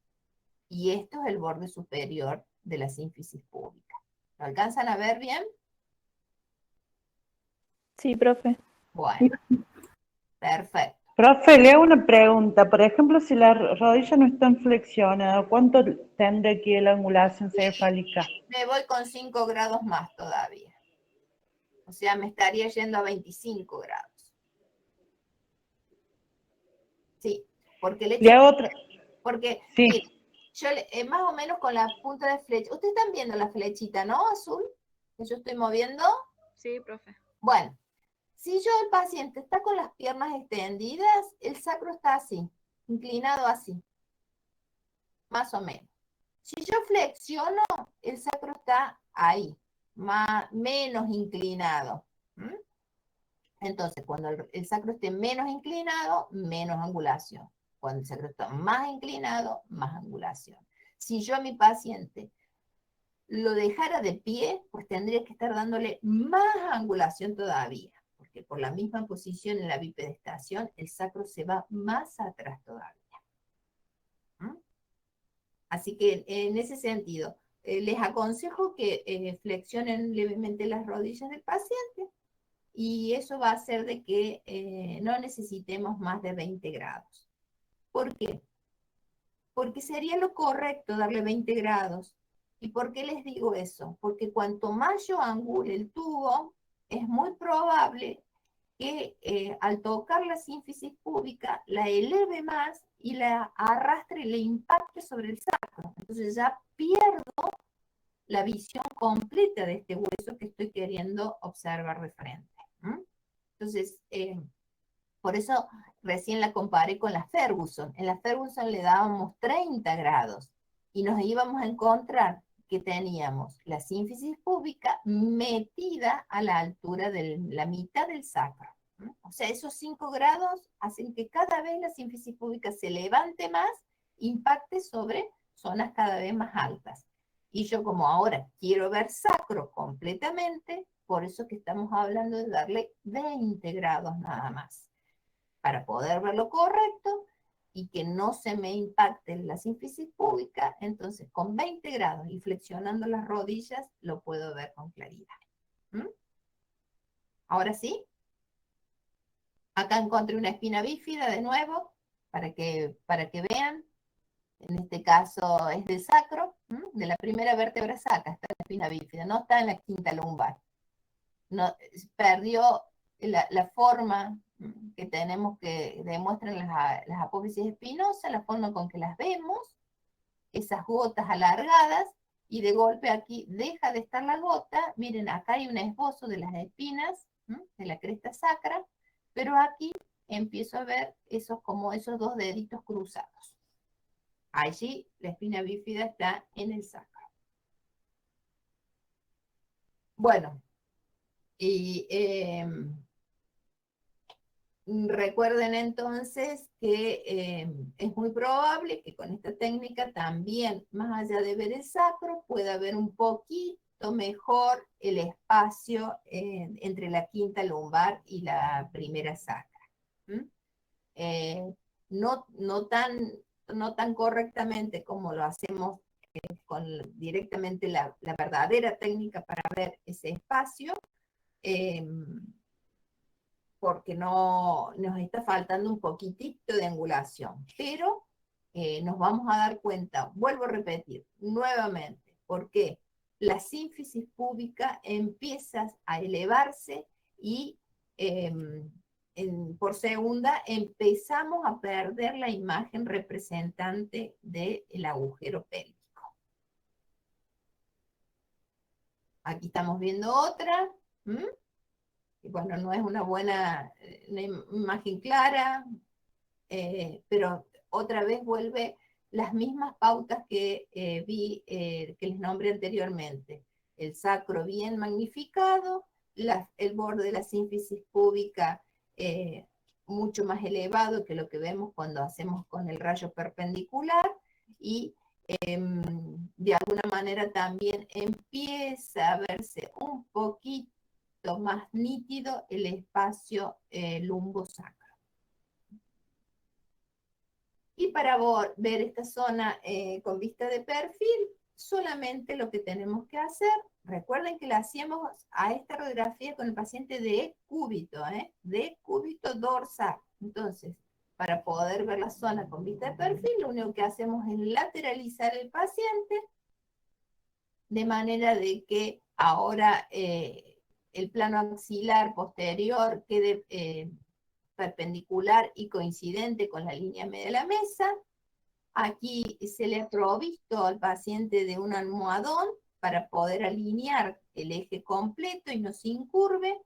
Y esto es el borde superior de la sínfisis púbica. ¿Lo alcanzan a ver bien? Sí, profe. Bueno, perfecto. Profe, le hago una pregunta. Por ejemplo, si la rodilla no está flexionada, ¿cuánto tendrá aquí la angulación cefálica? Me voy con 5 grados más todavía. O sea, me estaría yendo a 25 grados. Sí, porque el hecho... Le hago otra. Porque, Sí. mire, yo más o menos con la punta de flecha... Ustedes están viendo la flechita, ¿no? Azul, que yo estoy moviendo. Sí, profe. Bueno, si el paciente está con las piernas extendidas, el sacro está así, inclinado así, más o menos. Si yo flexiono, el sacro está ahí, menos inclinado. Entonces, cuando el sacro esté menos inclinado, menos angulación. Cuando el sacro está más inclinado, más angulación. Si yo a mi paciente lo dejara de pie, pues tendría que estar dándole más angulación todavía, porque por la misma posición en la bipedestación, el sacro se va más atrás todavía. Así que en ese sentido, les aconsejo que flexionen levemente las rodillas del paciente, y eso va a hacer de que no necesitemos más de 20 grados. ¿Por qué? Porque sería lo correcto darle 20 grados. ¿Y por qué les digo eso? Porque cuanto más yo angule el tubo, es muy probable que al tocar la sínfisis púbica la eleve más y la arrastre y le impacte sobre el sacro. Entonces ya pierdo la visión completa de este hueso que estoy queriendo observar de frente. Entonces, por eso recién la comparé con la Ferguson. En la Ferguson le dábamos 30 grados y nos íbamos a encontrar que teníamos la sínfisis púbica metida a la altura de la mitad del sacro. O sea, esos 5 grados hacen que cada vez la sínfisis púbica se levante más, impacte sobre zonas cada vez más altas. Y yo, como ahora quiero ver sacro completamente, por eso que estamos hablando de darle 20 grados nada más, para poder ver lo correcto y que no se me impacte la sínfisis púbica. Entonces, con 20 grados y flexionando las rodillas, lo puedo ver con claridad. Ahora sí. Acá encontré una espina bífida de nuevo, para que vean. En este caso es del sacro, de la primera vértebra sacra, está la espina bífida, no está en la quinta lumbar. No, perdió la forma que tenemos, que demuestran las apófisis espinosas, la forma con que las vemos, esas gotas alargadas, y de golpe aquí deja de estar la gota. Miren, acá hay un esbozo de las espinas, de la cresta sacra, pero aquí empiezo a ver como esos dos deditos cruzados. Allí la espina bífida está en el sacro. Bueno, y recuerden entonces que es muy probable que con esta técnica también, más allá de ver el sacro, pueda ver un poquito mejor el espacio entre la quinta lumbar y la primera sacra. No tan correctamente como lo hacemos con directamente la verdadera técnica para ver ese espacio, porque nos está faltando un poquitito de angulación, pero nos vamos a dar cuenta, vuelvo a repetir nuevamente, porque la sínfisis púbica empieza a elevarse y por segunda empezamos a perder la imagen representante del agujero pélvico. Aquí estamos viendo otra. Y bueno, no es una buena una imagen clara, pero otra vez vuelve las mismas pautas que que les nombré anteriormente. El sacro bien magnificado, el borde de la sínfisis púbica mucho más elevado que lo que vemos cuando hacemos con el rayo perpendicular, y de alguna manera también empieza a verse un poquito más nítido el espacio lumbosacro. Y para ver esta zona con vista de perfil, solamente lo que tenemos que hacer, recuerden que la hacíamos a esta radiografía con el paciente de cúbito dorsal. Entonces, para poder ver la zona con vista de perfil, lo único que hacemos es lateralizar el paciente, de manera de que ahora el plano axilar posterior quede perpendicular y coincidente con la línea media de la mesa. Aquí se le ha provisto al paciente de un almohadón para poder alinear el eje completo y no se incurve.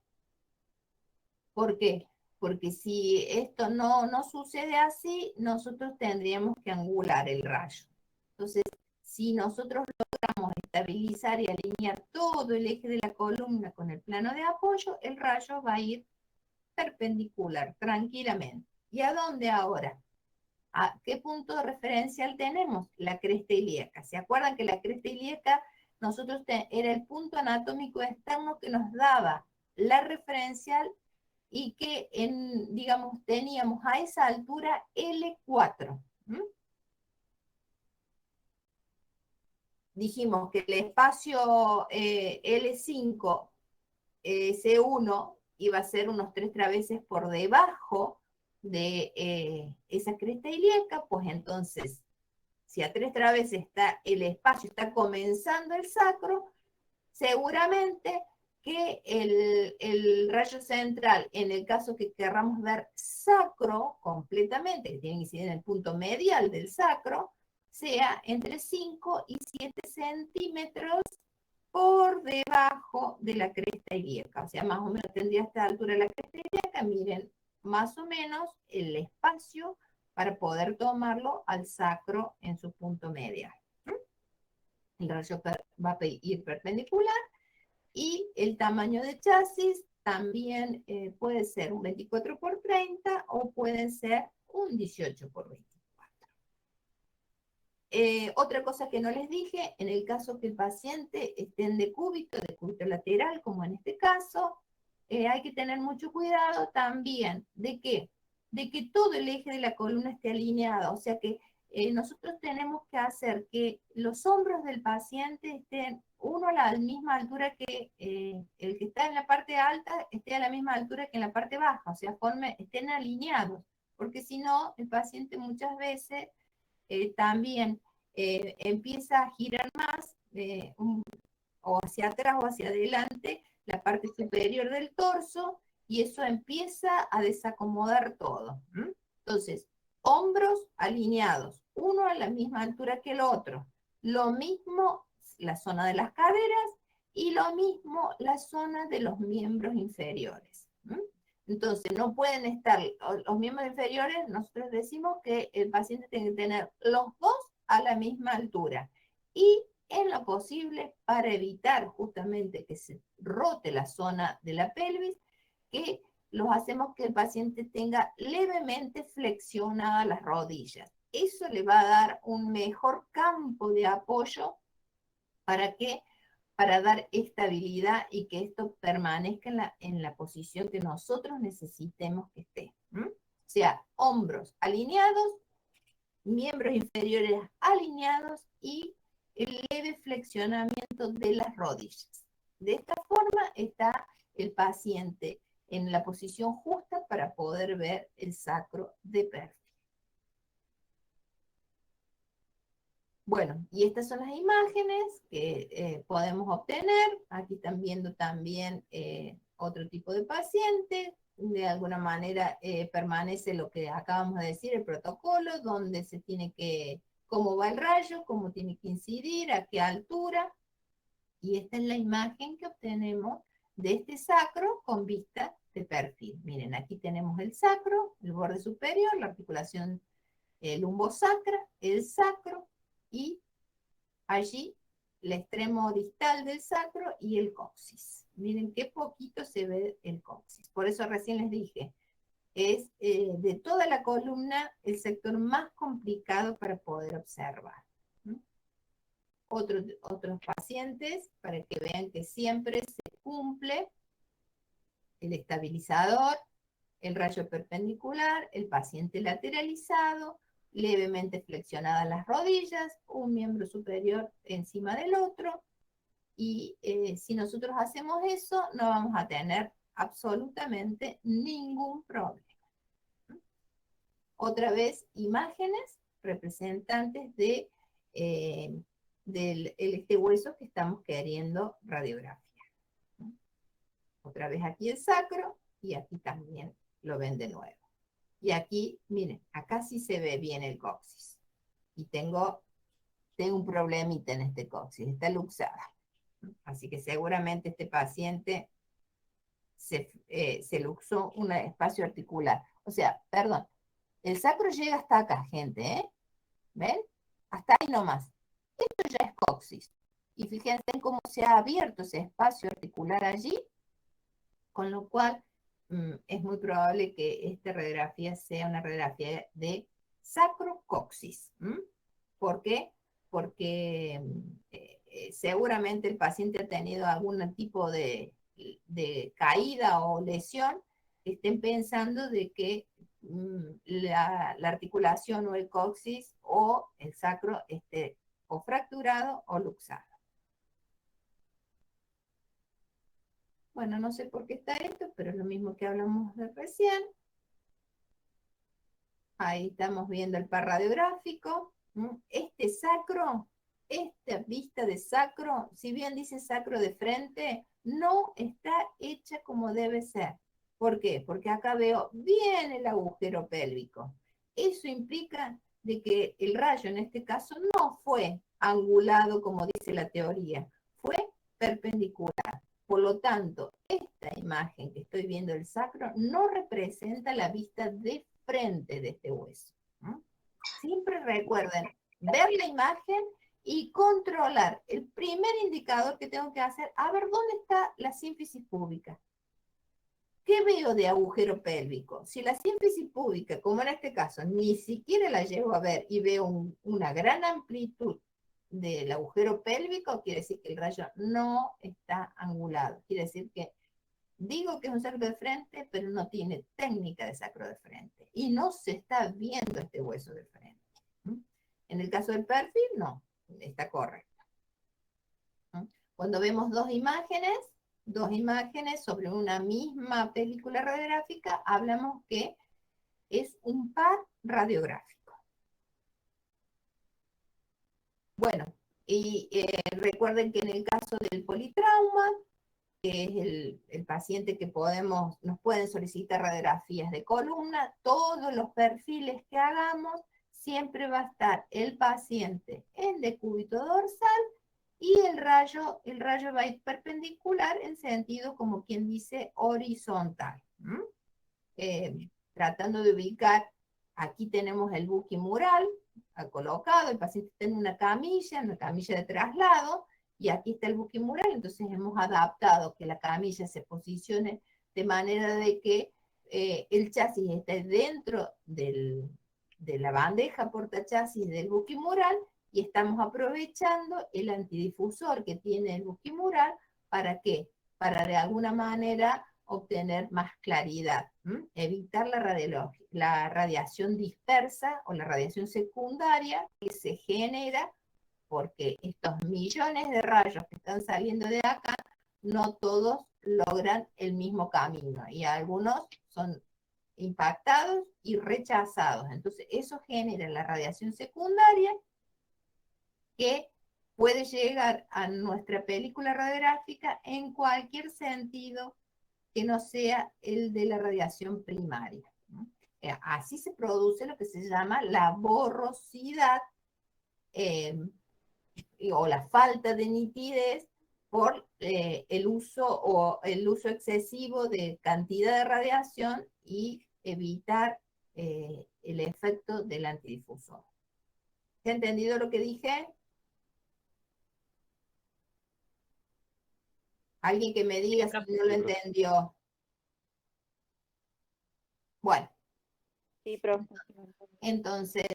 ¿Por qué? Porque si esto no sucede así, nosotros tendríamos que angular el rayo. Entonces, si nosotros logramos estabilizar y alinear todo el eje de la columna con el plano de apoyo, el rayo va a ir perpendicular, tranquilamente. ¿Y a dónde ahora? ¿A qué punto referencial tenemos? La cresta ilíaca. ¿Se acuerdan que la cresta ilíaca era el punto anatómico externo que nos daba la referencial y que, digamos, teníamos a esa altura L4? Dijimos que el espacio L5, C1, iba a ser unos 3 traveses por debajo de esa cresta ilíaca. Pues entonces, si a 3 traveses está el espacio, está comenzando el sacro, seguramente que el rayo central, en el caso que querramos ver sacro completamente, que tiene que incidir en el punto medial del sacro, sea entre 5 y 7 centímetros por debajo de la cresta ilíaca. O sea, más o menos tendría a esta altura la cresta ilíaca. Miren, más o menos el espacio para poder tomarlo al sacro en su punto medial. El rayo va a ir perpendicular, y el tamaño de chasis también puede ser un 24 por 30 o puede ser un 18 por 24. Otra cosa que no les dije, en el caso que el paciente esté en decúbito lateral, como en este caso, hay que tener mucho cuidado también de que todo el eje de la columna esté alineado. O sea que nosotros tenemos que hacer que los hombros del paciente estén uno a la misma altura que el que está en la parte alta, esté a la misma altura que en la parte baja. O sea, estén alineados, porque si no, el paciente muchas veces también empieza a girar más o hacia atrás o hacia adelante la parte superior del torso, y eso empieza a desacomodar todo. Entonces, hombros alineados, uno a la misma altura que el otro. Lo mismo la zona de las caderas y lo mismo la zona de los miembros inferiores. Entonces, no pueden estar los miembros inferiores, nosotros decimos que el paciente tiene que tener los dos a la misma altura. Y en lo posible, para evitar justamente que se rote la zona de la pelvis, que los hacemos que el paciente tenga levemente flexionadas las rodillas. Eso le va a dar un mejor campo de apoyo para dar estabilidad y que esto permanezca en la posición que nosotros necesitemos que esté. O sea, hombros alineados, miembros inferiores alineados y el leve flexionamiento de las rodillas. De esta forma está el paciente en la posición justa para poder ver el sacro de perfil. Bueno, y estas son las imágenes que podemos obtener. Aquí están viendo también otro tipo de paciente. De alguna manera permanece lo que acabamos de decir, el protocolo, donde se tiene que, cómo va el rayo, cómo tiene que incidir, a qué altura. Y esta es la imagen que obtenemos de este sacro con vista de perfil. Miren, aquí tenemos el sacro, el borde superior, la articulación lumbosacra, el sacro, y allí el extremo distal del sacro y el coxis. Miren qué poquito se ve el coxis. Por eso recién les dije, es de toda la columna el sector más complicado para poder observar. Otros pacientes, para que vean que siempre se cumple el estabilizador, el rayo perpendicular, el paciente lateralizado, levemente flexionadas las rodillas, un miembro superior encima del otro, y si nosotros hacemos eso, no vamos a tener absolutamente ningún problema. Otra vez, imágenes representantes de este hueso que estamos queriendo radiografiar. Otra vez aquí el sacro, y aquí también lo ven de nuevo. Y aquí, miren, acá sí se ve bien el coxis. Y tengo un problemita en este coxis, está luxada. Así que seguramente este paciente se luxó un espacio articular. O sea, perdón, el sacro llega hasta acá, gente, ¿eh? ¿Ven? Hasta ahí nomás. Esto ya es coxis. Y fíjense en cómo se ha abierto ese espacio articular allí, con lo cual es muy probable que esta radiografía sea una radiografía de sacrocoxis. ¿Por qué? Porque seguramente el paciente ha tenido algún tipo de caída o lesión, que estén pensando de que la articulación o el coxis o el sacro esté o fracturado o luxado. Bueno, no sé por qué está esto, pero es lo mismo que hablamos de recién. Ahí estamos viendo el par radiográfico. Este sacro, esta vista de sacro, si bien dice sacro de frente, no está hecha como debe ser. ¿Por qué? Porque acá veo bien el agujero pélvico. Eso implica de que el rayo en este caso no fue angulado como dice la teoría, fue perpendicular. Por lo tanto, esta imagen que estoy viendo del sacro no representa la vista de frente de este hueso. Siempre recuerden ver la imagen y controlar. El primer indicador que tengo que hacer, a ver dónde está la sínfisis púbica. ¿Qué veo de agujero pélvico? Si la sínfisis púbica, como en este caso, ni siquiera la llego a ver y veo una gran amplitud del agujero pélvico, quiere decir que el rayo no está angulado. Quiere decir que digo que es un sacro de frente, pero no tiene técnica de sacro de frente. Y no se está viendo este hueso de frente. En el caso del perfil, no, está correcto. Cuando vemos dos imágenes sobre una misma película radiográfica, hablamos que es un par radiográfico. Bueno, y recuerden que en el caso del politrauma, que es el paciente que nos pueden solicitar radiografías de columna, todos los perfiles que hagamos, siempre va a estar el paciente en decúbito dorsal y el rayo va a ir perpendicular en sentido, como quien dice, horizontal. Tratando de ubicar, aquí tenemos el buquimural colocado, el paciente está en una camilla de traslado, y aquí está el buquimural, entonces hemos adaptado que la camilla se posicione de manera de que el chasis esté dentro de la bandeja portachasis del buquimural, y estamos aprovechando el antidifusor que tiene el buquimural. ¿Para qué? Para de alguna manera obtener más claridad, evitar la radiación dispersa o la radiación secundaria que se genera porque estos millones de rayos que están saliendo de acá, no todos logran el mismo camino y algunos son impactados y rechazados. Entonces, eso genera la radiación secundaria que puede llegar a nuestra película radiográfica en cualquier sentido que no sea el de la radiación primaria, ¿no? Así se produce lo que se llama la borrosidad o la falta de nitidez por el uso excesivo de cantidad de radiación y evitar el efecto del antidifusor. ¿Se ha entendido lo que dije? Alguien que me diga si no lo entendió. Bueno. Sí, profe. Entonces,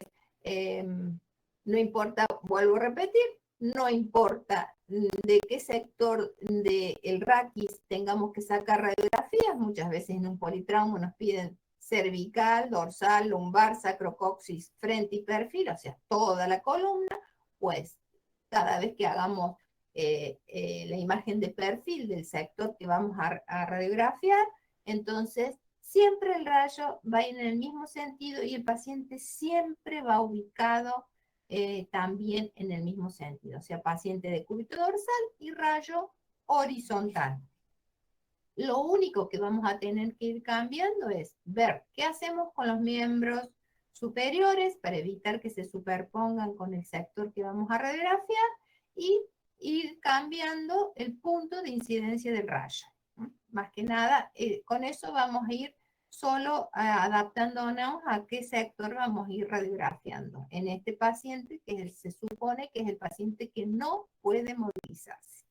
no importa, vuelvo a repetir, no importa de qué sector del raquis tengamos que sacar radiografías, muchas veces en un politrauma nos piden cervical, dorsal, lumbar, sacrocoxis, frente y perfil, o sea, toda la columna, pues cada vez que hagamos la imagen de perfil del sector que vamos a radiografiar, entonces siempre el rayo va a ir en el mismo sentido y el paciente siempre va ubicado también en el mismo sentido, o sea, paciente de cúbito dorsal y rayo horizontal. Lo único que vamos a tener que ir cambiando es ver qué hacemos con los miembros superiores para evitar que se superpongan con el sector que vamos a radiografiar y ir cambiando el punto de incidencia del rayo. Más que nada, con eso vamos a ir solo adaptándonos a qué sector vamos a ir radiografiando en este paciente que se supone que es el paciente que no puede movilizarse.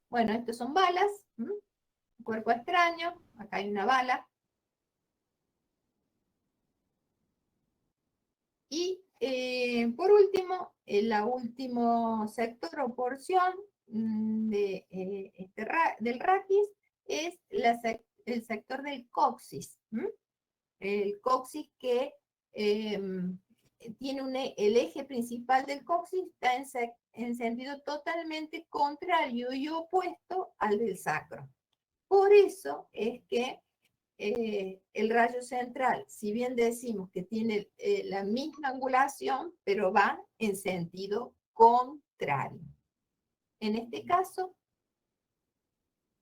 Bueno, estos son balas, cuerpo extraño, acá hay una bala. Y por último, el último sector o porción del raquis es el sector del coxis. El coxis que tiene el eje principal del coxis está en sentido totalmente contrario y opuesto al del sacro. Por eso es que el rayo central, si bien decimos que tiene la misma angulación, pero va en sentido contrario. En este caso,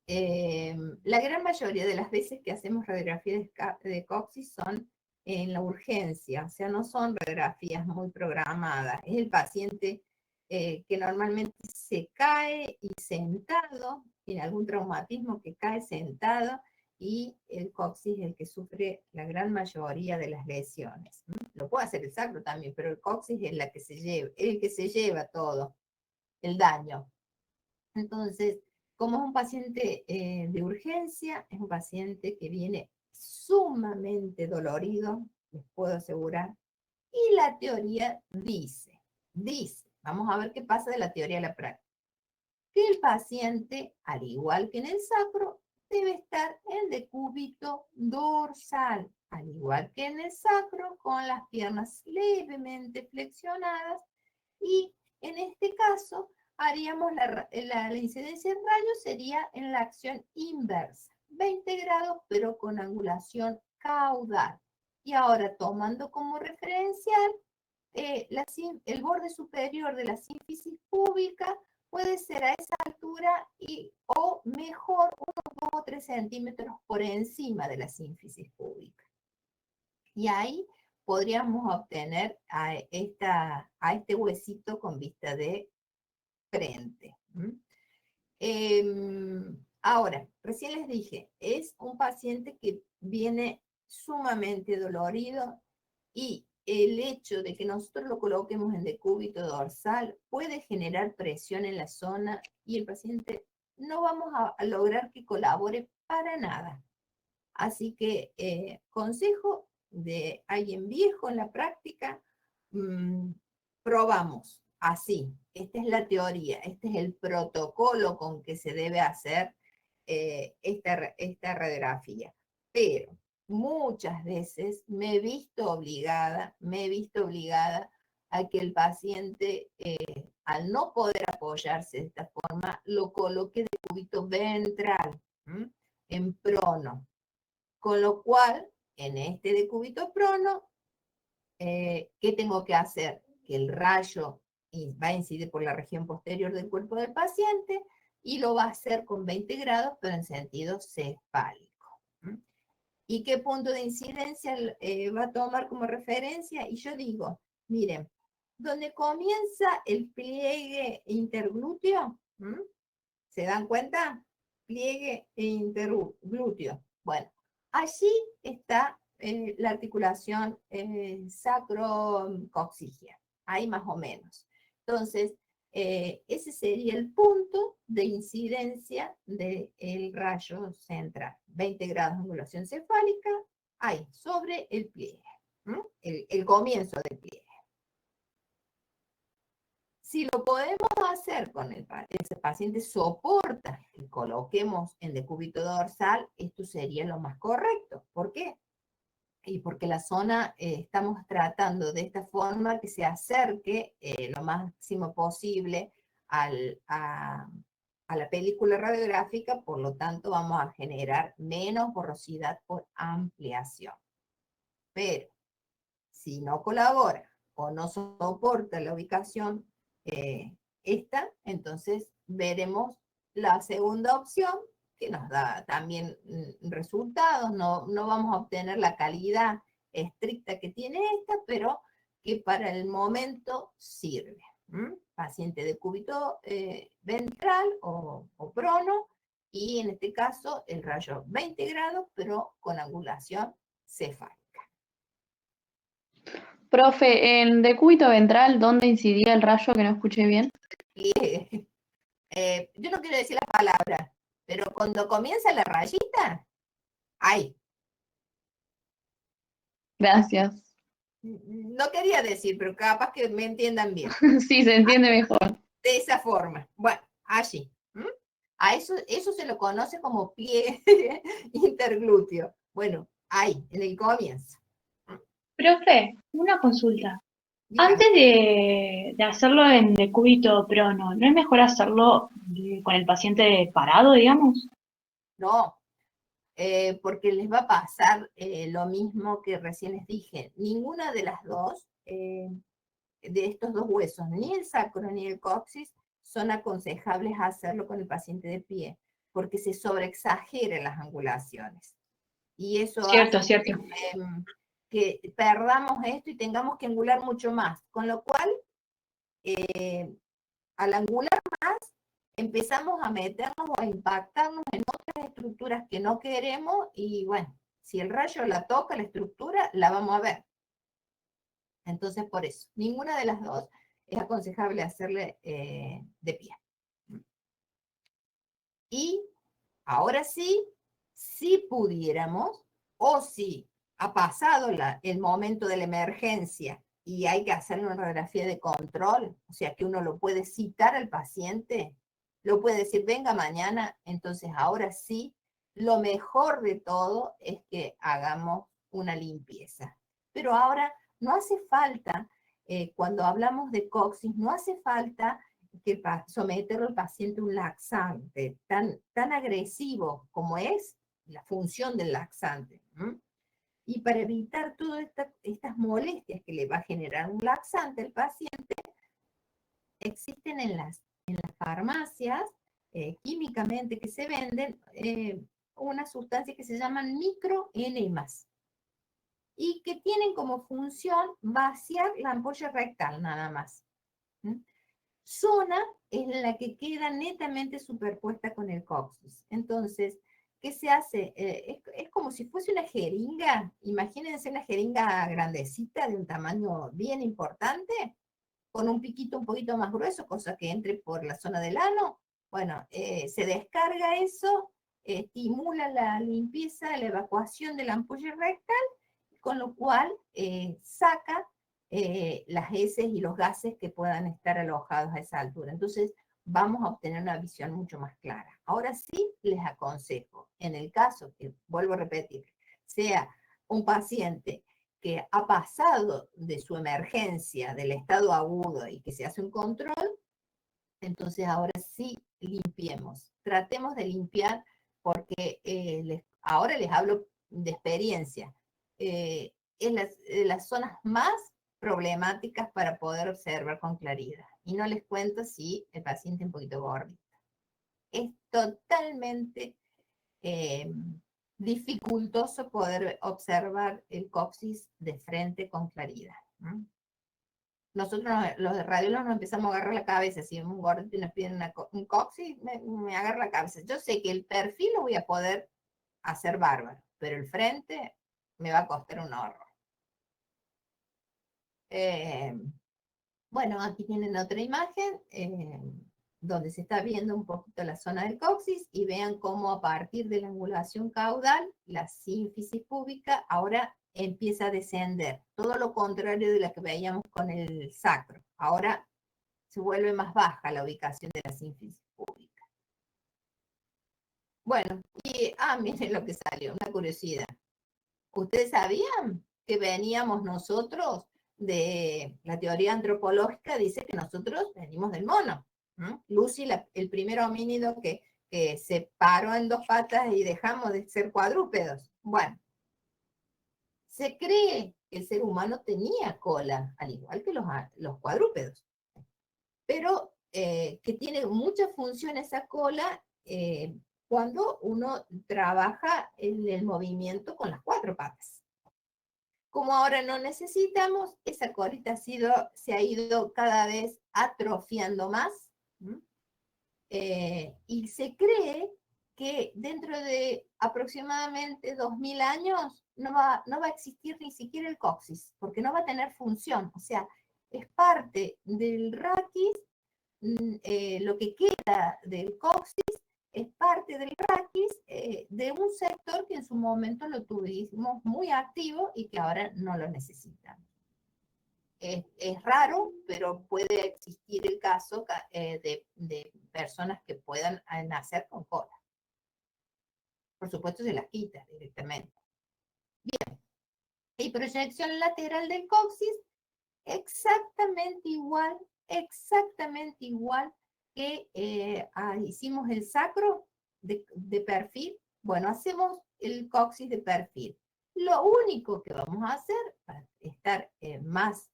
la gran mayoría de las veces que hacemos radiografías de coxis son en la urgencia, o sea, no son radiografías muy programadas. Es el paciente que normalmente se cae y sentado, tiene algún traumatismo que cae sentado, y el coxis es el que sufre la gran mayoría de las lesiones. Lo puede hacer el sacro también, pero el coxis es el que se lleva todo el daño. Entonces, como es un paciente de urgencia, es un paciente que viene sumamente dolorido, les puedo asegurar, y la teoría dice, vamos a ver qué pasa de la teoría a la práctica, que el paciente, al igual que en el sacro, debe estar en decúbito dorsal, al igual que en el sacro, con las piernas levemente flexionadas, y en este caso haríamos la incidencia en rayos sería en la acción inversa, 20 grados, pero con angulación caudal. Y ahora, tomando como referencial el borde superior de la sínfisis púbica, puede ser a esa altura o mejor unos 2 o 3 centímetros por encima de la sínfisis púbica. Y ahí podríamos obtener a este huesito con vista de frente. Ahora, recién les dije, es un paciente que viene sumamente dolorido y el hecho de que nosotros lo coloquemos en decúbito dorsal puede generar presión en la zona y el paciente no vamos a lograr que colabore para nada. Así que consejo de alguien viejo en la práctica, probamos así. Esta es la teoría, este es el protocolo con que se debe hacer esta radiografía. Pero muchas veces me he visto obligada a que el paciente, al no poder apoyarse de esta forma, lo coloque de cúbito ventral, en prono. Con lo cual, en este decúbito prono, ¿qué tengo que hacer? Que el rayo va a incidir por la región posterior del cuerpo del paciente y lo va a hacer con 20 grados, pero en sentido cefálico. ¿Y qué punto de incidencia va a tomar como referencia? Y yo digo, miren, donde comienza el pliegue interglúteo, ¿se dan cuenta? Pliegue interglúteo. Bueno, allí está la articulación sacrocoxígea, ahí más o menos. Entonces, ese sería el punto de incidencia del rayo central. 20 grados de angulación cefálica, ahí, sobre el pliegue, el comienzo del pliegue. Si lo podemos hacer con el paciente soporta que coloquemos en decúbito dorsal, esto sería lo más correcto. ¿Por qué? Y porque la zona estamos tratando de esta forma que se acerque lo máximo posible a la película radiográfica, por lo tanto vamos a generar menos borrosidad por ampliación. Pero si no colabora o no soporta la ubicación entonces veremos la segunda opción que nos da también resultados. No vamos a obtener la calidad estricta que tiene esta, pero que para el momento sirve. Paciente de cúbito ventral o prono, y en este caso el rayo 20 grados, pero con angulación cefálica. Profe, en decúbito ventral, ¿dónde incidía el rayo que no escuché bien? Yo no quiero decir la palabra, pero cuando comienza la rayita, ahí. Gracias. No quería decir, pero capaz que me entiendan bien. Sí, se entiende mejor. De esa forma. Bueno, allí. A eso se lo conoce como pliegue interglúteo. Bueno, ahí, en el comienzo. Profe, una consulta. Dígame. Antes de hacerlo en decúbito prono, ¿no es mejor hacerlo con el paciente parado, digamos? No, porque les va a pasar lo mismo que recién les dije. Ninguna de las dos, de estos dos huesos, ni el sacro ni el coxis, son aconsejables hacerlo con el paciente de pie, porque se sobreexageran las angulaciones. Y eso Cierto. que perdamos esto y tengamos que angular mucho más. Con lo cual, al angular más, empezamos a meternos o a impactarnos en otras estructuras que no queremos y bueno, si el rayo la toca, la estructura, la vamos a ver. Entonces, por eso, ninguna de las dos es aconsejable hacerle de pie. Y ahora sí, si pudiéramos, o si ha pasado el momento de la emergencia y hay que hacerle una radiografía de control, o sea que uno lo puede citar al paciente, lo puede decir, venga mañana, entonces ahora sí, lo mejor de todo es que hagamos una limpieza. Pero ahora no hace falta, cuando hablamos de coxis, no hace falta que someterlo al paciente a un laxante tan agresivo como es la función del laxante. Y para evitar todas estas molestias que le va a generar un laxante al paciente, existen en las farmacias, químicamente que se venden, unas sustancias que se llaman microenemas y que tienen como función vaciar la ampolla rectal nada más. Zona en la que queda netamente superpuesta con el coxis. Entonces, ¿qué se hace? Es como si fuese una jeringa. Imagínense una jeringa grandecita de un tamaño bien importante, con un piquito un poquito más grueso, cosa que entre por la zona del ano. Bueno, se descarga eso, estimula la limpieza, la evacuación de la ampolla rectal, con lo cual saca las heces y los gases que puedan estar alojados a esa altura. Entonces, vamos a obtener una visión mucho más clara. Ahora sí, les aconsejo, en el caso que, vuelvo a repetir, sea un paciente que ha pasado de su emergencia, del estado agudo y que se hace un control, entonces ahora sí limpiemos. Tratemos de limpiar porque ahora les hablo de experiencia. En las zonas más problemáticas para poder observar con claridad. Y no les cuento si el paciente es un poquito gordito. Es totalmente dificultoso poder observar el coxis de frente con claridad. Nosotros, los de radiólogos, nos empezamos a agarrar la cabeza. Si un gordito nos pide un coxis, me agarra la cabeza. Yo sé que el perfil lo voy a poder hacer bárbaro, pero el frente me va a costar un horror. Bueno, aquí tienen otra imagen donde se está viendo un poquito la zona del coxis y vean cómo a partir de la angulación caudal, la sínfisis púbica ahora empieza a descender. Todo lo contrario de la que veíamos con el sacro. Ahora se vuelve más baja la ubicación de la sínfisis púbica. Bueno, y miren lo que salió, una curiosidad. ¿Ustedes sabían que veníamos nosotros de la teoría antropológica? Dice que nosotros venimos del mono. Lucy, el primer homínido que se paró en dos patas y dejamos de ser cuadrúpedos. Bueno, se cree que el ser humano tenía cola, al igual que los cuadrúpedos, pero que tiene mucha función esa cola cuando uno trabaja en el movimiento con las cuatro patas. Como ahora no necesitamos, esa colita se ha ido cada vez atrofiando más. Y se cree que dentro de aproximadamente 2000 años no va a existir ni siquiera el coxis, porque no va a tener función. O sea, es parte del raquis, lo que queda del coxis es parte del raquis de un sector que en su momento lo tuvimos muy activo y que ahora no lo necesitamos. Es raro, pero puede existir el caso de personas que puedan nacer con cola. Por supuesto, se las quita directamente. Bien. Y proyección lateral del coxis, exactamente igual que hicimos el sacro de perfil. Bueno, hacemos el coxis de perfil. Lo único que vamos a hacer para estar más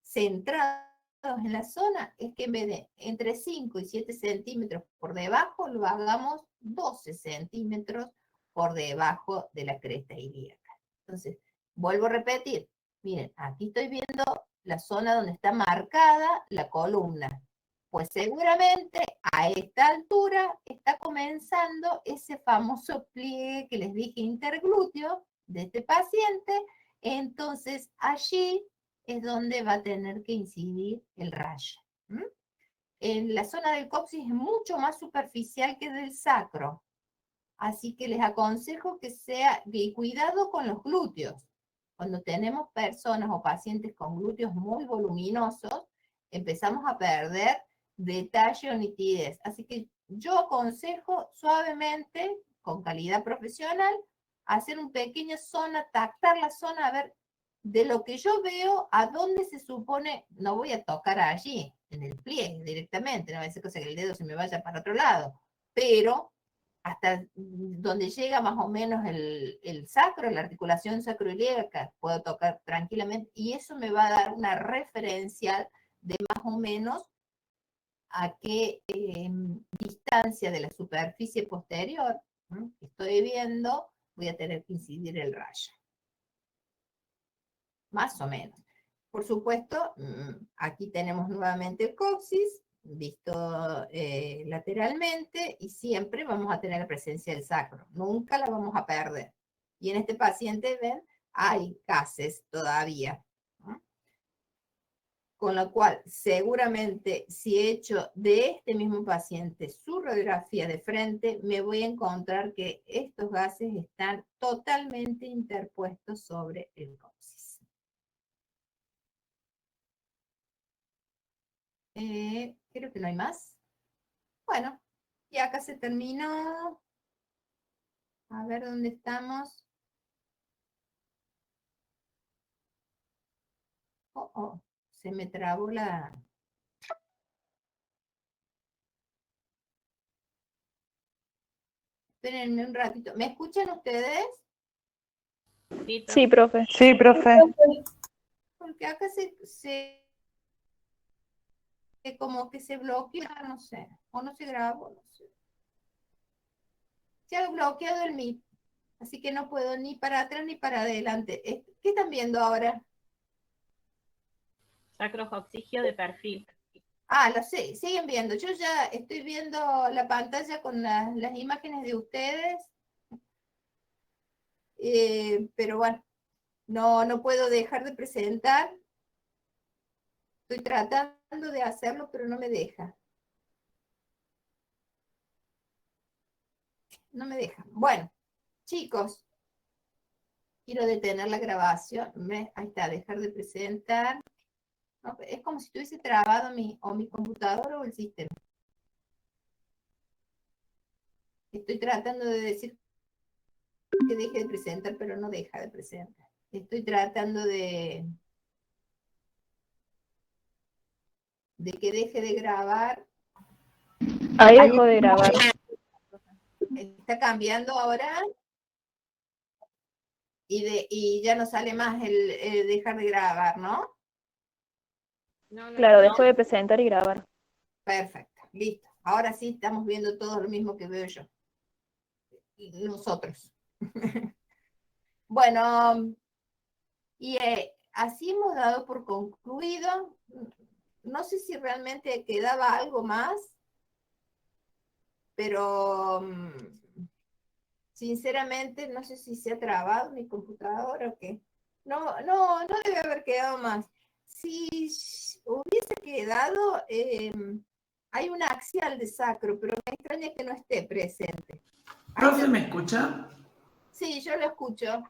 centrados en la zona es que en vez de entre 5 y 7 centímetros por debajo, lo hagamos 12 centímetros por debajo de la cresta ilíaca. Entonces, vuelvo a repetir. Miren, aquí estoy viendo la zona donde está marcada la columna. Pues seguramente a esta altura está comenzando ese famoso pliegue que les dije interglúteo de este paciente. Entonces allí es donde va a tener que incidir el rayo. En la zona del coxis es mucho más superficial que del sacro. Así que les aconsejo que cuidado con los glúteos. Cuando tenemos personas o pacientes con glúteos muy voluminosos, empezamos a perder detalle o nitidez. Así que yo aconsejo suavemente, con calidad profesional, hacer un pequeño zona, tactar la zona, a ver, de lo que yo veo, a dónde se supone, no voy a tocar allí, en el pliegue directamente, no va a ser cosa que el dedo se me vaya para otro lado, pero hasta donde llega más o menos el sacro, la articulación sacroiliaca, puedo tocar tranquilamente, y eso me va a dar una referencial de más o menos a qué distancia de la superficie posterior que estoy viendo voy a tener que incidir el rayo. Más o menos. Por supuesto, aquí tenemos nuevamente el coxis, visto lateralmente, y siempre vamos a tener la presencia del sacro. Nunca la vamos a perder. Y en este paciente, ven, hay gases todavía. Con lo cual, seguramente, si he hecho de este mismo paciente su radiografía de frente, me voy a encontrar que estos gases están totalmente interpuestos sobre el coxis. Creo que no hay más. Bueno, y acá se terminó. A ver dónde estamos. se me trabó la... Espérenme un ratito. ¿Me escuchan ustedes? Sí, profe. Sí, profe. Porque acá como que se bloquea, no sé. O no se grabó, no sé. Se ha bloqueado el Meet. Así que no puedo ni para atrás ni para adelante. ¿Qué están viendo ahora? Sacroocsigio de perfil. Siguen viendo. Yo ya estoy viendo la pantalla con las imágenes de ustedes. Pero bueno, no puedo dejar de presentar. Estoy tratando de hacerlo, pero no me deja. No me deja. Bueno, chicos, quiero detener la grabación. Ahí está, dejar de presentar. No, es como si estuviese trabado mi computadora o el sistema. Estoy tratando de decir que deje de presentar, pero no deja de presentar. Estoy tratando de que deje de grabar. Ahí dejó de grabar. Está cambiando ahora. Y ya no sale más el dejar de grabar, ¿no? Claro, dejó de presentar y grabar. Perfecto, listo. Ahora sí estamos viendo todo lo mismo que veo yo. Y nosotros. Bueno, y así hemos dado por concluido. No sé si realmente quedaba algo más, pero sinceramente no sé si se ha trabado mi computadora o qué. No debe haber quedado más. Si hubiese quedado, hay un axial de sacro, pero me extraña que no esté presente. ¿Profe, me escucha? Sí, yo lo escucho.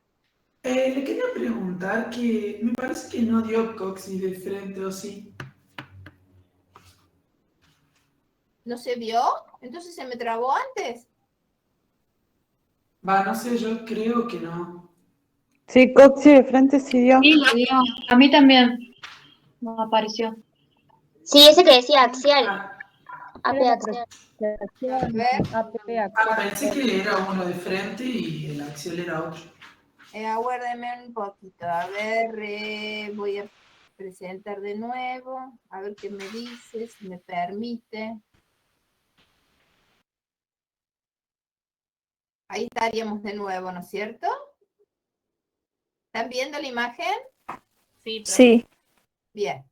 Le quería preguntar que me parece que no dio coxis de frente, ¿o sí? ¿No se vio? Entonces se me trabó antes. Va, no sé, yo creo que no. Sí, coxis de frente sí dio. Sí, lo dio. A mí también me apareció. Sí, ese que decía axial. Ah, AP axial. A ver, pensé que era uno de frente y el axial era otro. aguárdeme un poquito. A ver, voy a presentar de nuevo. A ver qué me dice, si me permite. Ahí estaríamos de nuevo, ¿no es cierto? ¿Están viendo la imagen? Sí. Bien.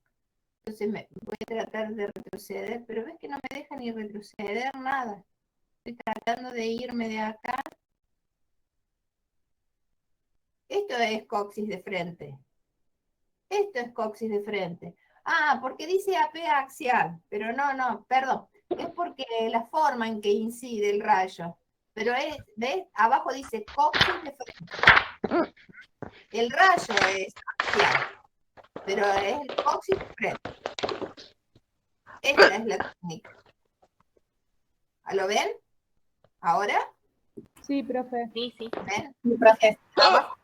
Entonces voy a tratar de retroceder, pero ves que no me deja ni retroceder nada. Estoy tratando de irme de acá. Esto es coxis de frente. Esto es coxis de frente. Ah, porque dice AP axial, pero no, perdón. Es porque la forma en que incide el rayo. Pero ¿ves? Abajo dice coxis de frente. El rayo es axial, pero es el coxis de frente. Esta es la técnica. ¿Lo ven? ¿Ahora? Sí, profe. ¿Ven? Sí, profe. Abajo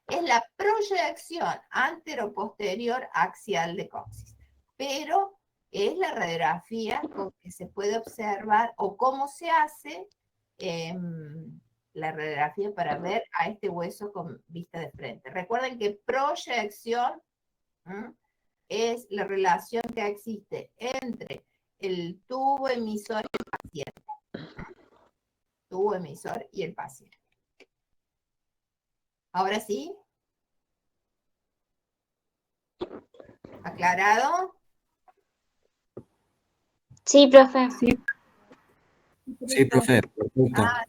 es la proyección antero-posterior axial de coxis. Pero es la radiografía con que se puede observar o cómo se hace la radiografía para ver a este hueso con vista de frente. Recuerden que proyección es la relación que existe entre el tubo emisor y el paciente. Tubo emisor y el paciente. Ahora sí. ¿Aclarado? Sí, profe. Sí, profe, perfecto. Ah,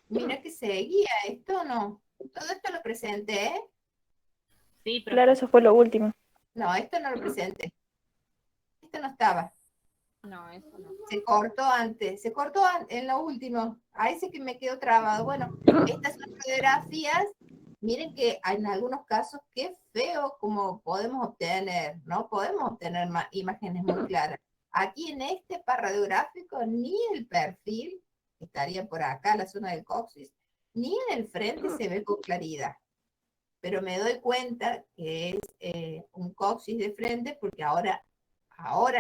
mira que seguía esto, ¿no? Todo esto lo presenté. Claro, eso fue lo último. No, esto no lo presenté. Esto no estaba. No, eso no. Se cortó antes. Se cortó en lo último. Ahí sí que me quedó trabado. Bueno, estas son fotografías. Miren que en algunos casos, qué feo como podemos obtener, ¿no? Podemos obtener imágenes muy claras. Aquí en este parradiográfico, ni el perfil, estaría por acá, la zona del coxis, ni en el frente se ve con claridad. pero me doy cuenta que es un coxis de frente porque ahora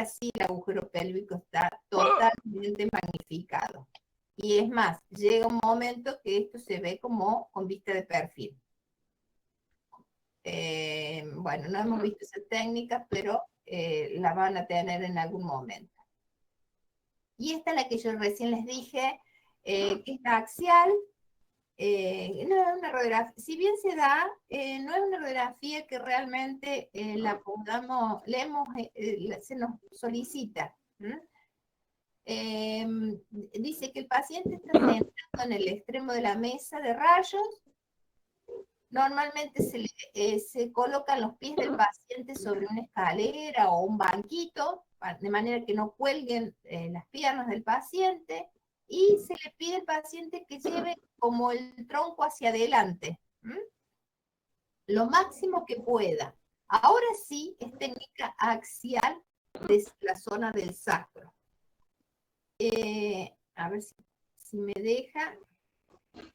sí el agujero pélvico está totalmente magnificado. Y es más, llega un momento que esto se ve como con vista de perfil. Bueno, no hemos visto esa técnica, pero la van a tener en algún momento. Y esta es la que yo recién les dije, que es la axial. No es una radiografía, si bien se da, no es una radiografía que realmente se nos solicita. Dice que el paciente está sentado en el extremo de la mesa de rayos. Normalmente se colocan los pies del paciente sobre una escalera o un banquito, de manera que no cuelguen las piernas del paciente, y se le pide al paciente que lleve como el tronco hacia adelante, lo máximo que pueda. Ahora sí es técnica axial desde la zona del sacro. A ver si me deja.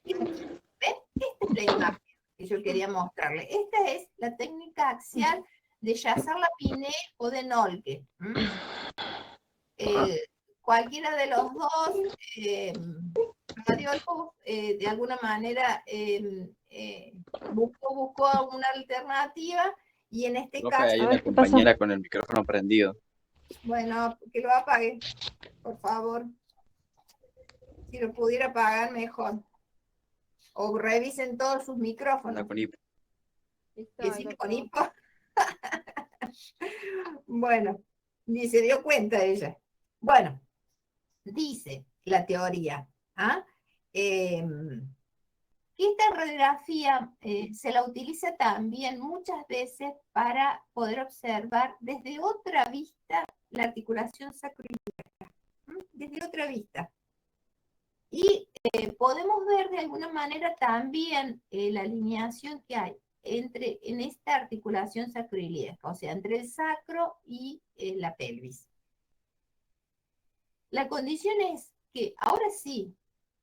¿Ven? Esta es la imagen que yo quería mostrarle. Esta es la técnica axial de Yazar-Lapine o de Nolke. Cualquiera de los dos radiólogos de alguna manera buscó una alternativa, y en este Profe, caso... hay una compañera con el micrófono prendido. Bueno, que lo apague, por favor. Si lo pudiera apagar, mejor. O revisen todos sus micrófonos. Anda con hipo. ¿Que sigue con hipo? Bueno, ni se dio cuenta ella. Bueno, dice la teoría, que esta radiografía se la utiliza también muchas veces para poder observar desde otra vista la articulación sacroiliaca, desde otra vista. Y podemos ver de alguna manera también la alineación que hay en esta articulación sacroiliaca, o sea, entre el sacro y la pelvis. La condición es que ahora sí,